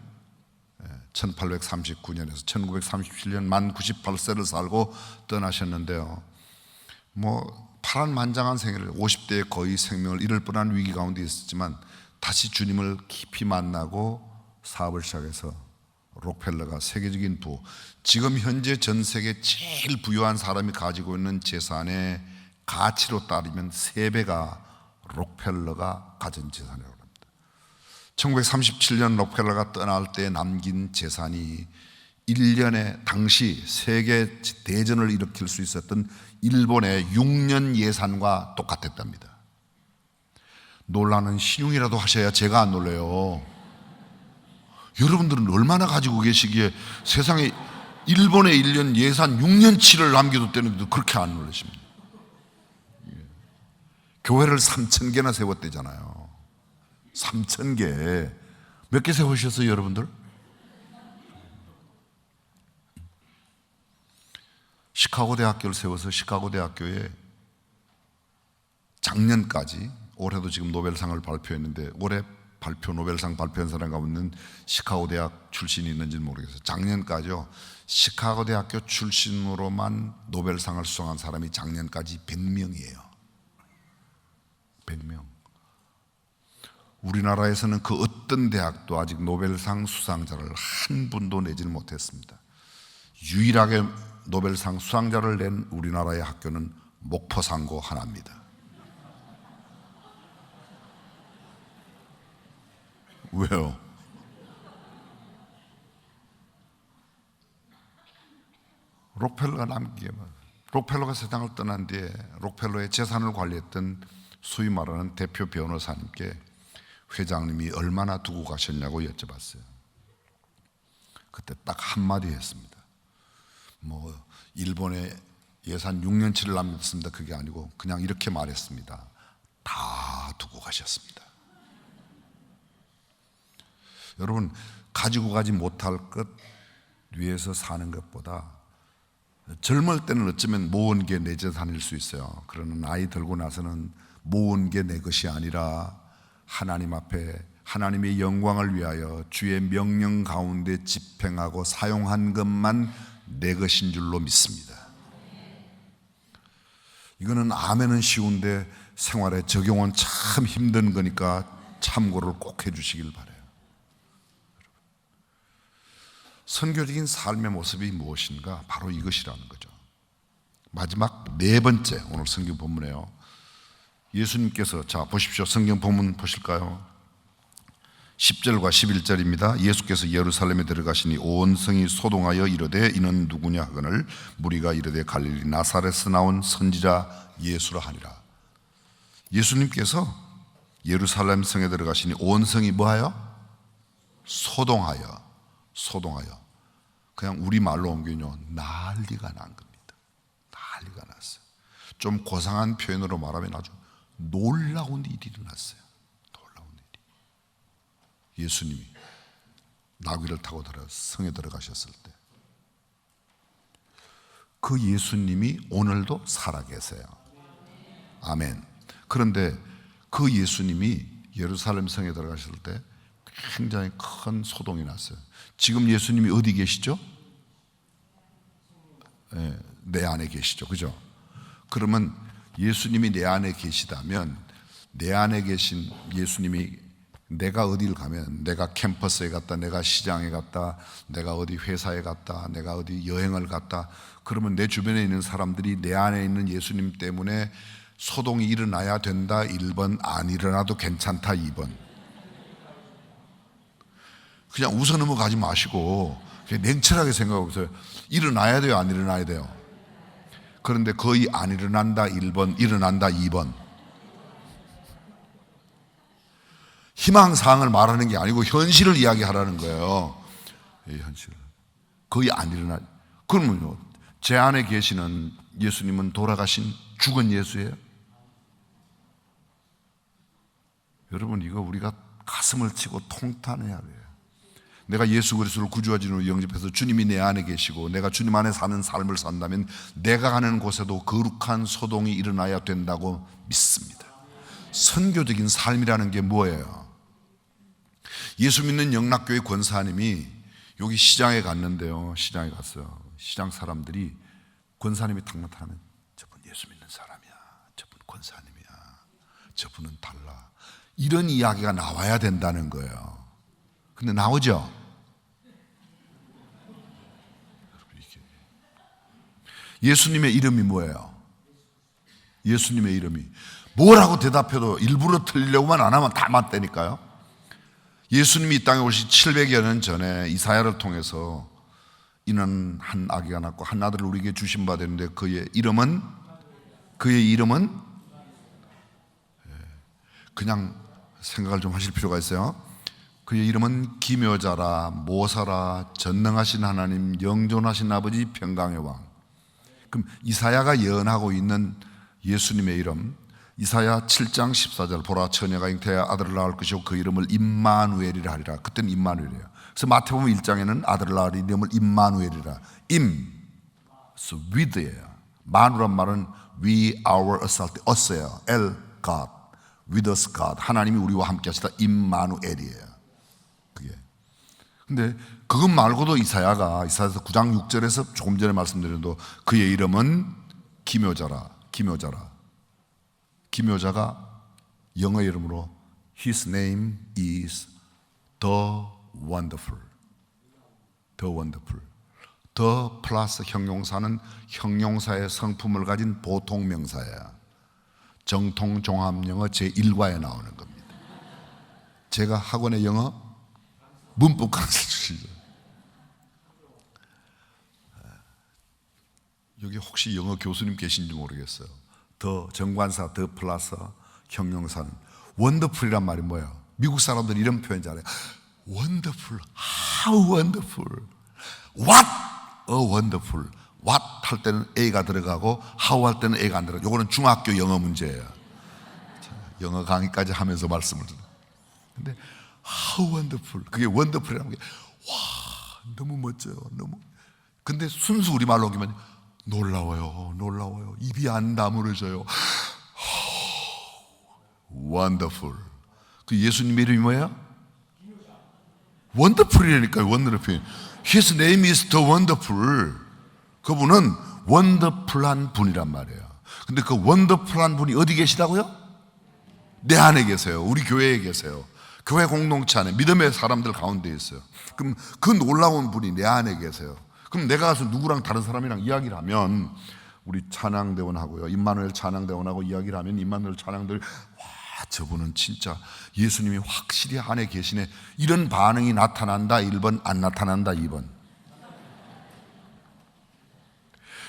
1839년에서 1937년 만 98세를 살고 떠나셨는데요, 뭐 파란만장한 생애를, 50대에 거의 생명을 잃을 뻔한 위기 가운데 있었지만 다시 주님을 깊이 만나고 사업을 시작해서 록펠러가 세계적인 부호, 지금 현재 전 세계 제일 부유한 사람이 가지고 있는 재산의 가치로 따르면 3배가 록펠러가 가진 재산이라고 합니다. 1937년 록펠러가 떠날 때 남긴 재산이 1년에 당시 세계 대전을 일으킬 수 있었던 일본의 6년 예산과 똑같았답니다. 놀라는 신용이라도 하셔야 제가 안 놀래요. 여러분들은 얼마나 가지고 계시기에 세상에 일본의 1년 예산 6년치를 남겨뒀다는데도 그렇게 안 놀라십니다. 교회를 3,000개나 세웠대잖아요. 3,000개. 몇 개 세우셨어요, 여러분들? 시카고 대학교를 세워서 시카고 대학교에 작년까지, 올해도 지금 노벨상을 발표했는데, 올해 노벨상 발표한 사람 가운데는 시카고 대학 출신이 있는지는 모르겠어요. 작년까지요, 시카고 대학교 출신으로만 노벨상을 수상한 사람이 작년까지 100명이에요. 100명. 우리나라에서는 그 어떤 대학도 아직 노벨상 수상자를 한 분도 내지는 못했습니다. 유일하게 노벨상 수상자를 낸 우리나라의 학교는 목포상고 하나입니다. 왜요? 록펠러가 세상을 떠난 뒤에 록펠러의 재산을 관리했던 소위 말하는 대표 변호사님께 회장님이 얼마나 두고 가셨냐고 여쭤봤어요. 그때 딱 한마디 했습니다. 뭐 일본의 예산 6년치를 남겼습니다. 그게 아니고 그냥 이렇게 말했습니다. 다 두고 가셨습니다. 여러분, 가지고 가지 못할 것 위해서 사는 것보다 젊을 때는 어쩌면 모은 게 내 재산일 수 있어요. 그러나 나이 들고 나서는 모은 게 내 것이 아니라 하나님 앞에 하나님의 영광을 위하여 주의 명령 가운데 집행하고 사용한 것만 내 것인 줄로 믿습니다. 이거는 아멘은 쉬운데 생활에 적용은 참 힘든 거니까 참고를 꼭 해주시길 바라요. 선교적인 삶의 모습이 무엇인가? 바로 이것이라는 거죠. 마지막 4번째, 오늘 성경 본문에요, 예수님께서, 자 보십시오. 성경 본문 보실까요? 10절과 11절입니다. 예수께서 예루살렘에 들어가시니 온 성이 소동하여 이르되 이는 누구냐 하거늘 무리가 이르되 갈릴리 나사렛에서 나온 선지자 예수라 하니라. 예수님께서 예루살렘 성에 들어가시니 온 성이 뭐하여? 소동하여. 그냥 우리 말로 옮기면 난리가 난 겁니다. 좀 고상한 표현으로 말하면 아주 놀라운 일이 일어났어요. 놀라운 일이. 예수님이 나귀를 타고 성에 들어가셨을 때 그 예수님이 오늘도 살아계세요. 아멘. 그런데 그 예수님이 예루살렘 성에 들어가실 때 굉장히 큰 소동이 났어요. 지금 예수님이 어디 계시죠? 네, 내 안에 계시죠. 그죠? 그러면 예수님이 내 안에 계시다면 내 안에 계신 예수님이 내가 어디를 가면, 내가 캠퍼스에 갔다, 내가 시장에 갔다, 내가 어디 회사에 갔다, 내가 어디 여행을 갔다, 그러면 내 주변에 있는 사람들이 내 안에 있는 예수님 때문에 소동이 일어나야 된다 1번, 안 일어나도 괜찮다 2번. 그냥 웃어 넘어가지 마시고 그냥 냉철하게 생각하고 있어요. 일어나야 돼요, 안 일어나야 돼요? 그런데 거의 안 일어난다 1번, 일어난다 2번. 희망사항을 말하는 게 아니고 현실을 이야기하라는 거예요. 이 현실. 거의 안 일어나. 그러면요, 제 안에 계시는 예수님은 돌아가신 죽은 예수예요? 여러분, 이거 우리가 가슴을 치고 통탄해야 돼요. 내가 예수 그리스도를 구주와 주님으로 영접해서 주님이 내 안에 계시고 내가 주님 안에 사는 삶을 산다면 내가 가는 곳에도 거룩한 소동이 일어나야 된다고 믿습니다. 선교적인 삶이라는 게 뭐예요? 예수 믿는 영락교회 권사님이 여기 시장에 갔는데요, 시장에 갔어요. 시장 사람들이 권사님이 탁 나타나면 저분 예수 믿는 사람이야, 저분 권사님이야, 저분은 달라, 이런 이야기가 나와야 된다는 거예요. 근데 나오죠? 예수님의 이름이 뭐예요? 예수님의 이름이 뭐라고 대답해도 일부러 틀리려고만 안 하면 다 맞다니까요. 예수님이 이 땅에 오시 700여 년 전에 이사야를 통해서 이는 한 아기가 낳고 한 아들을 우리에게 주신 바 되는데 그의 이름은 그냥 생각을 좀 하실 필요가 있어요. 그의 이름은 기묘자라, 모사라, 전능하신 하나님, 영존하신 아버지, 평강의 왕. 그럼 이사야가 예언하고 있는 예수님의 이름, 이사야 7장 14절, 보라 처녀가 잉태하여 아들을 낳을 것이고 그 이름을 임마누엘이라 하리라. 그때는 임마누엘이에요. 그래서 마태복음 1장에는 아들을 낳을 이름을 임마누엘이라. with예요. 마누란 말은 we, our, us예요. El, God, with us God. 하나님이 우리와 함께 하시다. 임마누엘이에요. 그게. 근데 그것 말고도 이사야서 9장 6절에서 조금 전에 말씀드린 대로 그의 이름은 기묘자라. 기묘자가 영어 이름으로 His name is the wonderful. the 플러스 형용사는 형용사의 성품을 가진 보통 명사예요. 정통 종합 영어 제1과에 나오는 겁니다. 제가 학원의 영어 문법 강사 출신이죠. 여기 혹시 영어 교수님 계신지 모르겠어요. 더 정관사 더 플러스 형용사는 원더풀이란 말이 뭐예요? 미국 사람들이 이런 표현 잘해요. 원더풀, how wonderful, what a wonderful. what 할 때는 A가 들어가고 how 할 때는 A가 안 들어가고. 이거는 중학교 영어 문제예요. 영어 강의까지 하면서 말씀을 드려요. 근데 how wonderful, 그게 wonderful이라는 게 와, 너무 멋져요. 너무. 근데 순수 우리말로 하면 놀라워요. 입이 안 다물어져요. wonderful. 그 예수님의 이름이 뭐예요? wonderful이라니까요. wonderful. His name is the wonderful. 그분은 원더풀한 분이란 말이에요. 근데 그 원더풀한 분이 어디 계시다고요? 내 안에 계세요. 우리 교회에 계세요. 교회 공동체 안에 믿음의 사람들 가운데 있어요. 그럼 그 놀라운 분이 내 안에 계세요. 그럼 내가 가서 누구랑 다른 사람이랑 이야기를 하면, 우리 찬양대원하고요, 임마누엘 찬양대원하고 이야기를 하면 임마누엘 찬양들, 와, 저분은 진짜 예수님이 확실히 안에 계시네, 이런 반응이 나타난다 1번, 안 나타난다 2번.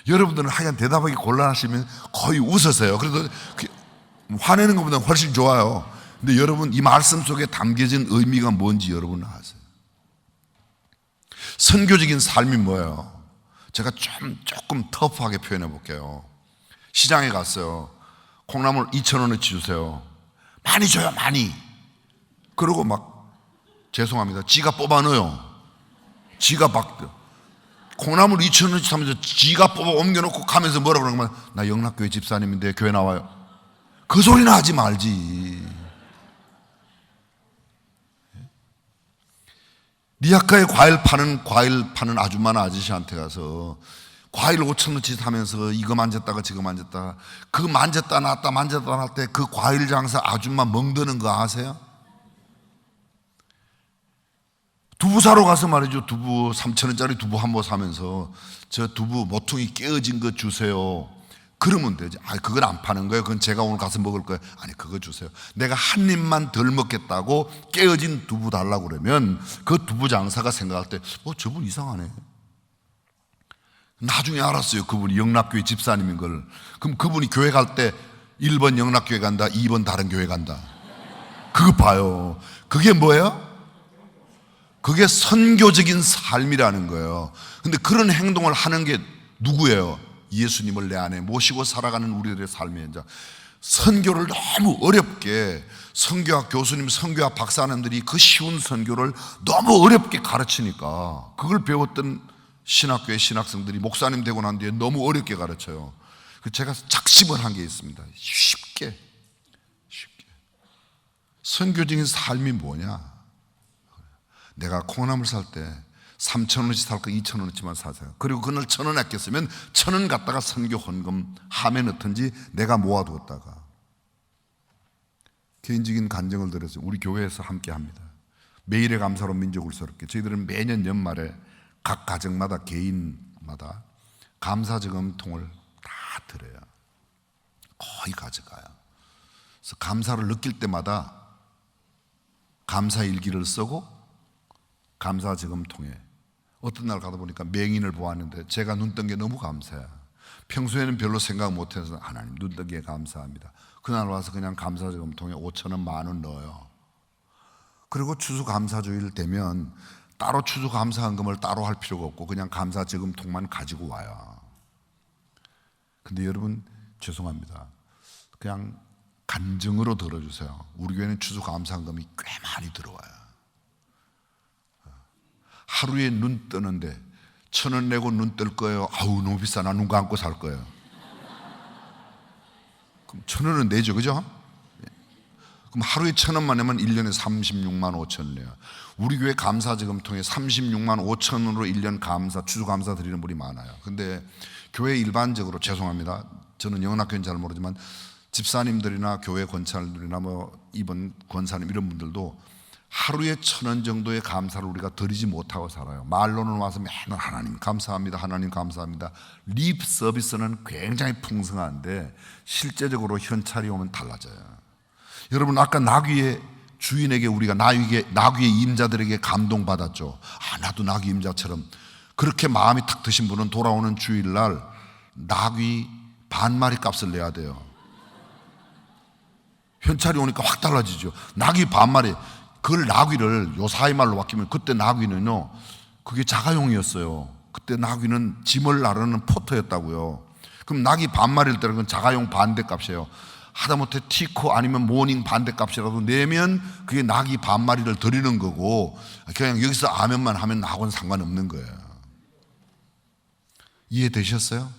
여러분들은 하여간 대답하기 곤란하시면 거의 웃으세요. 그래도 화내는 것보다 훨씬 좋아요. 근데 여러분, 이 말씀 속에 담겨진 의미가 뭔지 여러분은 아세요? 선교적인 삶이 뭐예요? 제가 조금 터프하게 표현해 볼게요. 시장에 갔어요. 콩나물 2,000원어치 주세요. 많이 줘요, 많이. 그러고 막 죄송합니다, 지가 뽑아 넣어요. 지가 콩나물 2,000원어치 사면서 지가 뽑아 옮겨놓고 가면서 뭐라 그러면, 나 영락교회 집사님인데 교회 나와요. 그 소리나 하지 말지. 리아카에 과일 파는 아줌마나 아저씨한테 가서 과일 5,000원치 사면서 이거 만졌다가 저거 만졌다가, 그 만졌다 놨다 만졌다 놨다 그 과일 장사 아줌마 멍드는 거 아세요? 두부 사러 가서 말이죠, 두부 3,000원짜리 두부 한 모 사면서 저 두부 모퉁이 깨어진 거 주세요. 그러면 되지. 그건 안 파는 거예요. 그건 제가 오늘 가서 먹을 거예요. 아니, 그거 주세요. 내가 한 입만 덜 먹겠다고 깨어진 두부 달라고 그러면 그 두부 장사가 생각할 때 저분 이상하네. 나중에 알았어요, 그분이 영락교회 집사님인 걸. 그럼 그분이 교회 갈 때 1번 영락교회 간다, 2번 다른 교회 간다. 그거 봐요. 그게 뭐예요? 그게 선교적인 삶이라는 거예요. 근데 그런 행동을 하는 게 누구예요? 예수님을 내 안에 모시고 살아가는 우리들의 삶의 현장. 선교를 너무 어렵게, 선교학 교수님, 선교학 박사님들이 그 쉬운 선교를 너무 어렵게 가르치니까 그걸 배웠던 신학교의 신학생들이 목사님 되고 난 뒤에 너무 어렵게 가르쳐요. 제가 작심을 한 게 있습니다. 쉽게 선교적인 삶이 뭐냐? 내가 콩나물 살 때 3,000원어치 살 거 2,000원어치만 사세요. 그리고 그날 1,000원 아꼈으면 1,000원 갖다가 선교 헌금 함에 넣든지 내가 모아두었다가. 개인적인 간증을 드려서 우리 교회에서 함께 합니다. 매일의 감사로 민족을스럽게 저희들은 매년 연말에 각 가정마다 개인마다 감사저금통을 다 드려요. 거의 가져가요. 그래서 감사를 느낄 때마다 감사일기를 쓰고 감사저금통에, 어떤 날 가다 보니까 맹인을 보았는데 제가 눈 뜬 게 너무 감사해요. 평소에는 별로 생각 못해서 하나님 눈 뜬 게 감사합니다. 그날 와서 그냥 감사저금통에 5,000원, 10,000원 넣어요. 그리고 추수감사주일 되면 따로 추수감사헌금을 따로 할 필요가 없고 그냥 감사저금통만 가지고 와요. 근데 여러분 죄송합니다, 그냥 간증으로 들어주세요. 우리 교회는 추수감사헌금이 꽤 많이 들어와요. 하루에 눈 뜨는데 1,000원 내고 눈 뜰 거예요? 아우 너무 비싸, 나 눈 감고 살 거예요. 그럼 1,000원은 내죠, 그죠? 그럼 하루에 1,000원만 내면 1년에 36만 5천 내요. 우리 교회 감사저금통에 36만 5천원으로 1년 감사, 추수감사 드리는 분이 많아요. 근데 교회 일반적으로, 죄송합니다, 저는 영락교회는 잘 모르지만 집사님들이나 교회 권사님들이나 이번 권사님 이런 분들도 하루에 1,000원 정도의 감사를 우리가 드리지 못하고 살아요. 말로는 와서 맨날 하나님 감사합니다, 하나님 감사합니다. 립 서비스는 굉장히 풍성한데 실제적으로 현찰이 오면 달라져요. 여러분 아까 나귀의 주인에게 우리가 나귀의 임자들에게 감동받았죠. 나도 나귀 임자처럼. 그렇게 마음이 탁 드신 분은 돌아오는 주일날 나귀 반마리 값을 내야 돼요. 현찰이 오니까 확 달라지죠. 나귀 반마리. 그걸 나귀를 요사이 말로 바뀌면, 그때 나귀는요 그게 자가용이었어요. 그때 나귀는 짐을 나르는 포터였다고요. 그럼 나귀 반마리를 때는 건 자가용 반대값이에요. 하다못해 티코 아니면 모닝 반대값이라도 내면 그게 나귀 반마리를 드리는 거고, 그냥 여기서 아멘만 하면 나하고는 상관없는 거예요. 이해되셨어요?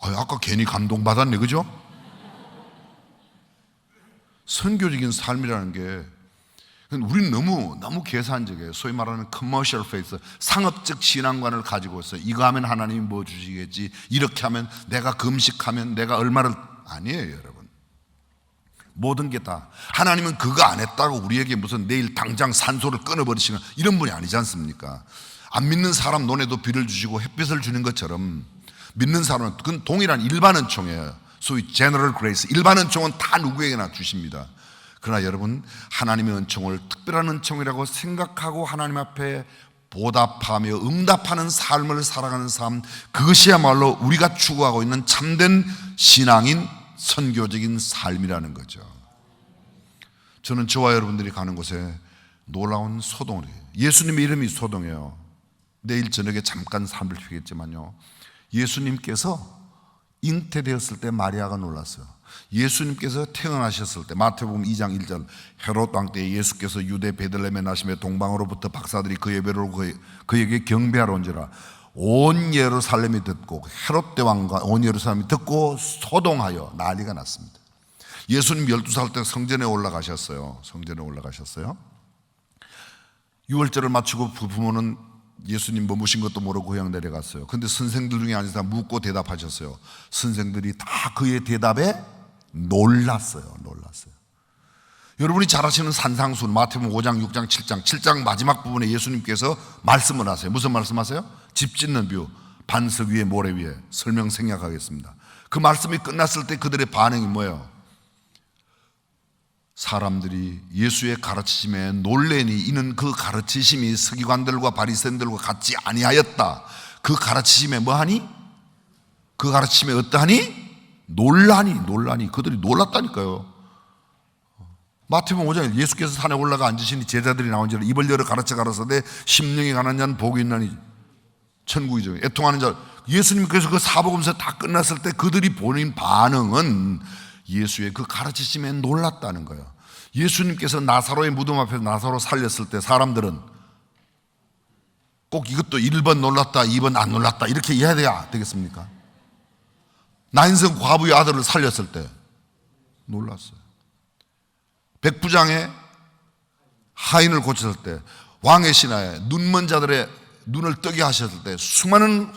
아까 괜히 감동받았네, 그죠? 선교적인 삶이라는 게, 우리는 너무 계산적이에요. 소위 말하는 커머셜 페이스, 상업적 신앙관을 가지고 있어요. 이거 하면 하나님이 뭐 주시겠지, 이렇게 하면 내가 금식하면 내가 얼마를. 아니에요 여러분. 모든 게 다 하나님은 그거 안 했다고 우리에게 무슨 내일 당장 산소를 끊어버리시는 이런 분이 아니지 않습니까? 안 믿는 사람 눈에도 비를 주시고 햇빛을 주는 것처럼 믿는 사람은 그건 동일한 일반 은총이에요. 소위 제너럴 그레이스, 일반 은총은 다 누구에게나 주십니다. 그러나 여러분 하나님의 은총을 특별한 은총이라고 생각하고 하나님 앞에 보답하며 응답하는 삶을 살아가는 삶, 그것이야말로 우리가 추구하고 있는 참된 신앙인 선교적인 삶이라는 거죠. 저는 저와 여러분들이 가는 곳에 놀라운 소동을 해요. 예수님의 이름이 소동이에요. 내일 저녁에 잠깐 삶을 피겠지만요, 예수님께서 잉태되었을 때 마리아가 놀랐어요. 예수님께서 태어나셨을 때 마태복음 2장 1절 헤롯 왕 때 예수께서 유대 베들레헴에 나시며 동방으로부터 박사들이 그의 배로 그에게 경배하러 온지라 온 예루살렘이 듣고 헤롯 대왕과 온 예루살렘이 듣고 소동하여 난리가 났습니다. 예수님 12살 때 성전에 올라가셨어요. 성전에 올라가셨어요. 유월절을 마치고 부모는 예수님 머무신 것도 모르고 고향 내려갔어요. 근데 선생들 중에 앉아서 묻고 대답하셨어요. 선생들이 다 그의 대답에 놀랐어요. 여러분이 잘 아시는 산상수훈 마태복음 5장, 6장, 7장 마지막 부분에 예수님께서 말씀을 하세요. 무슨 말씀하세요? 집 짓는 비유, 반석 위에 모래 위에. 설명 생략하겠습니다. 그 말씀이 끝났을 때 그들의 반응이 뭐예요? 사람들이 예수의 가르치심에 놀래니 이는 그 가르치심이 서기관들과 바리새인들과 같지 아니하였다. 그 가르치심에 뭐하니? 그 가르치심에 어떠하니? 놀라니. 그들이 놀랐다니까요. 마태복음 5장에 예수께서 산에 올라가 앉으시니 제자들이 나온지라 입을 열어 가르쳐 가라사대 심령이 가난 자는 복이 있나니 천국이죠. 애통하는 자. 예수님께서 그 사복음서 다 끝났을 때 그들이 보인 반응은 예수의 그 가르치심에 놀랐다는 거예요. 예수님께서 나사로의 무덤 앞에서 나사로 살렸을 때 사람들은 꼭 이것도 1번 놀랐다 2번 안 놀랐다 이렇게 이해해야 되겠습니까? 나인성 과부의 아들을 살렸을 때 놀랐어요. 백부장의 하인을 고쳤을 때, 왕의 신하에 눈먼 자들의 눈을 뜨게 하셨을 때, 수많은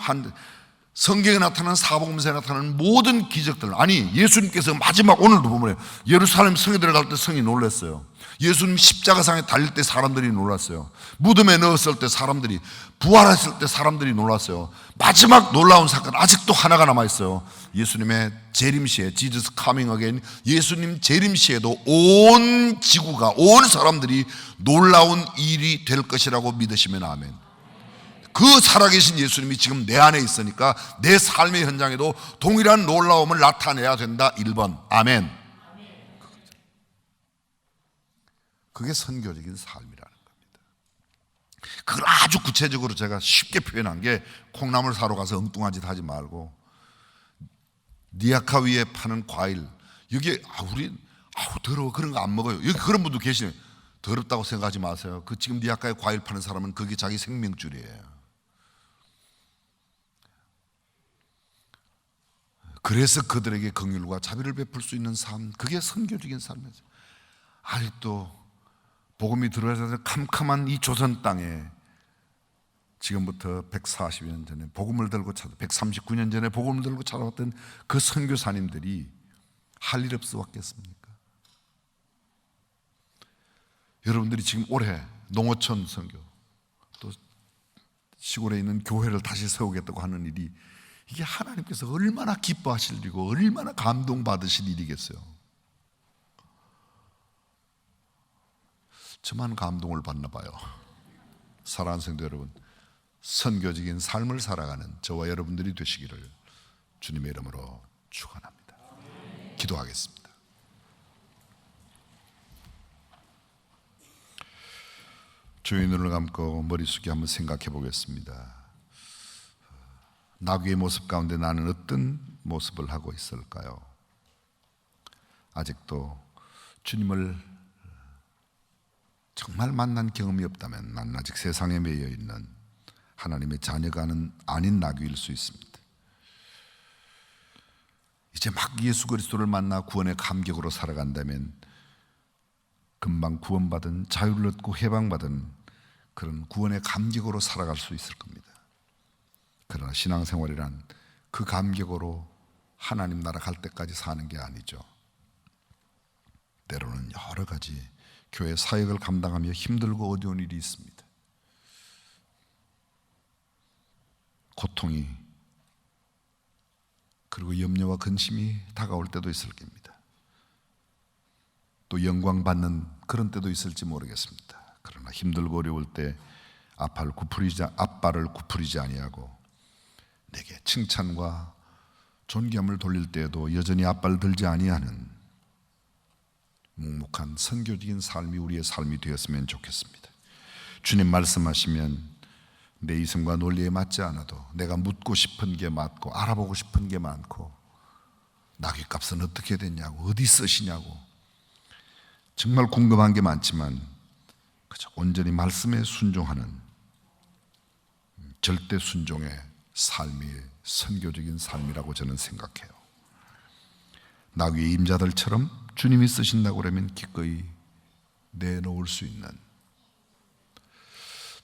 성경에 나타나는 사복음서에 나타나는 모든 기적들, 아니 예수님께서 마지막 오늘도 보면 예루살렘 성에 들어갈 때 성이 놀랐어요. 예수님 십자가상에 달릴 때 사람들이 놀랐어요. 무덤에 넣었을 때 사람들이, 부활했을 때 사람들이 놀랐어요. 마지막 놀라운 사건 아직도 하나가 남아있어요. 예수님의 재림시에, Jesus coming again, 예수님 재림시에도 온 지구가, 온 사람들이 놀라운 일이 될 것이라고 믿으시면 아멘. 그 살아계신 예수님이 지금 내 안에 있으니까 내 삶의 현장에도 동일한 놀라움을 나타내야 된다. 1번 아멘. 그게 선교적인 삶이라는 겁니다. 그걸 아주 구체적으로 제가 쉽게 표현한 게, 콩나물 사러 가서 엉뚱한 짓 하지 말고 니아카 위에 파는 과일, 여기에 우리 더러워 그런 거 안 먹어요. 여기 그런 분도 계시네요. 더럽다고 생각하지 마세요. 그 지금 니아카에 과일 파는 사람은 그게 자기 생명줄이에요. 그래서 그들에게 긍휼과 자비를 베풀 수 있는 삶, 그게 선교적인 삶이죠. 아직도 복음이 들어와서 캄캄한 이 조선 땅에 지금부터 140년 전에 복음을 들고 139년 전에 복음을 들고 찾아왔던 그 선교사님들이 할 일 없어 왔겠습니까? 여러분들이 지금 올해 농어촌 선교, 또 시골에 있는 교회를 다시 세우겠다고 하는 일이, 이게 하나님께서 얼마나 기뻐하실 일이고 얼마나 감동받으실 일이겠어요. 저만 감동을 받나 봐요. 사랑하는 성도 여러분, 선교적인 삶을 살아가는 저와 여러분들이 되시기를 주님의 이름으로 축원합니다. 기도하겠습니다. 주의 눈을 감고 머리 숙여 한번 생각해 보겠습니다. 나귀의 모습 가운데 나는 어떤 모습을 하고 있을까요? 아직도 주님을 정말 만난 경험이 없다면 나는 아직 세상에 매여 있는 하나님의 자녀가 아닌 나귀일 수 있습니다. 이제 막 예수 그리스도를 만나 구원의 감격으로 살아간다면 금방 구원받은, 자유를 얻고 해방받은 그런 구원의 감격으로 살아갈 수 있을 겁니다. 그러나 신앙생활이란 그 감격으로 하나님 나라 갈 때까지 사는 게 아니죠. 때로는 여러 가지 교회 사역을 감당하며 힘들고 어려운 일이 있습니다. 고통이, 그리고 염려와 근심이 다가올 때도 있을 겁니다. 또 영광 받는 그런 때도 있을지 모르겠습니다. 그러나 힘들고 어려울 때 앞발을 굽히지 아니하고 내게 칭찬과 존귀함을 돌릴 때에도 여전히 앞발 들지 아니하는 묵묵한 선교적인 삶이 우리의 삶이 되었으면 좋겠습니다. 주님 말씀하시면 내 이성과 논리에 맞지 않아도 내가 묻고 싶은 게 많고 알아보고 싶은 게 많고 나귀값은 어떻게 됐냐고, 어디 쓰시냐고 정말 궁금한 게 많지만 그저 온전히 말씀에 순종하는 절대 순종의 삶이 선교적인 삶이라고 저는 생각해요. 나귀의 임자들처럼 주님이 쓰신다고 그러면 기꺼이 내놓을 수 있는,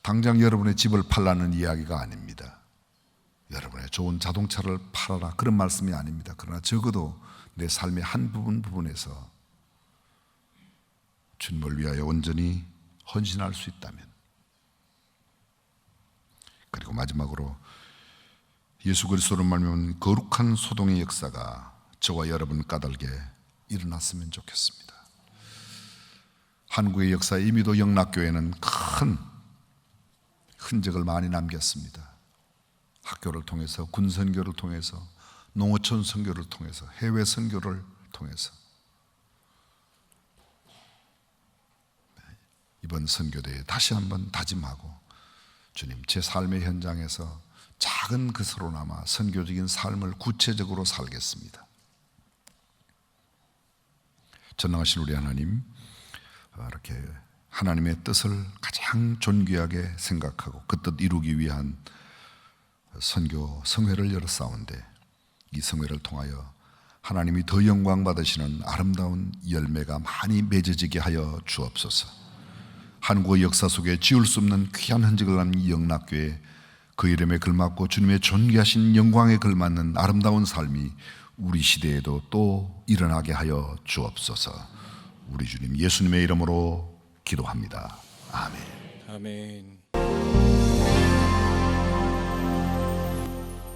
당장 여러분의 집을 팔라는 이야기가 아닙니다. 여러분의 좋은 자동차를 팔아라 그런 말씀이 아닙니다. 그러나 적어도 내 삶의 한 부분에서 주님을 위하여 온전히 헌신할 수 있다면, 그리고 마지막으로 예수 그리스도로 말미암은 거룩한 소동의 역사가 저와 여러분 까닭에 일어났으면 좋겠습니다. 한국의 역사에 이미도 영락교회는 큰 흔적을 많이 남겼습니다. 학교를 통해서, 군선교를 통해서, 농어촌 선교를 통해서, 해외 선교를 통해서 이번 선교대에 다시 한번 다짐하고, 주님, 제 삶의 현장에서 작은 것으로나마 선교적인 삶을 구체적으로 살겠습니다. 전능하신 우리 하나님, 이렇게 하나님의 뜻을 가장 존귀하게 생각하고 그 뜻 이루기 위한 선교 성회를 열었사온데, 이 성회를 통하여 하나님이 더 영광 받으시는 아름다운 열매가 많이 맺어지게 하여 주옵소서. 한국의 역사 속에 지울 수 없는 귀한 흔적을 남긴 영락교회, 그 이름에 걸맞고 주님의 존귀하신 영광에 걸맞는 아름다운 삶이 우리 시대에도 또 일어나게 하여 주옵소서. 우리 주님 예수님의 이름으로 기도합니다. 아멘. 아멘.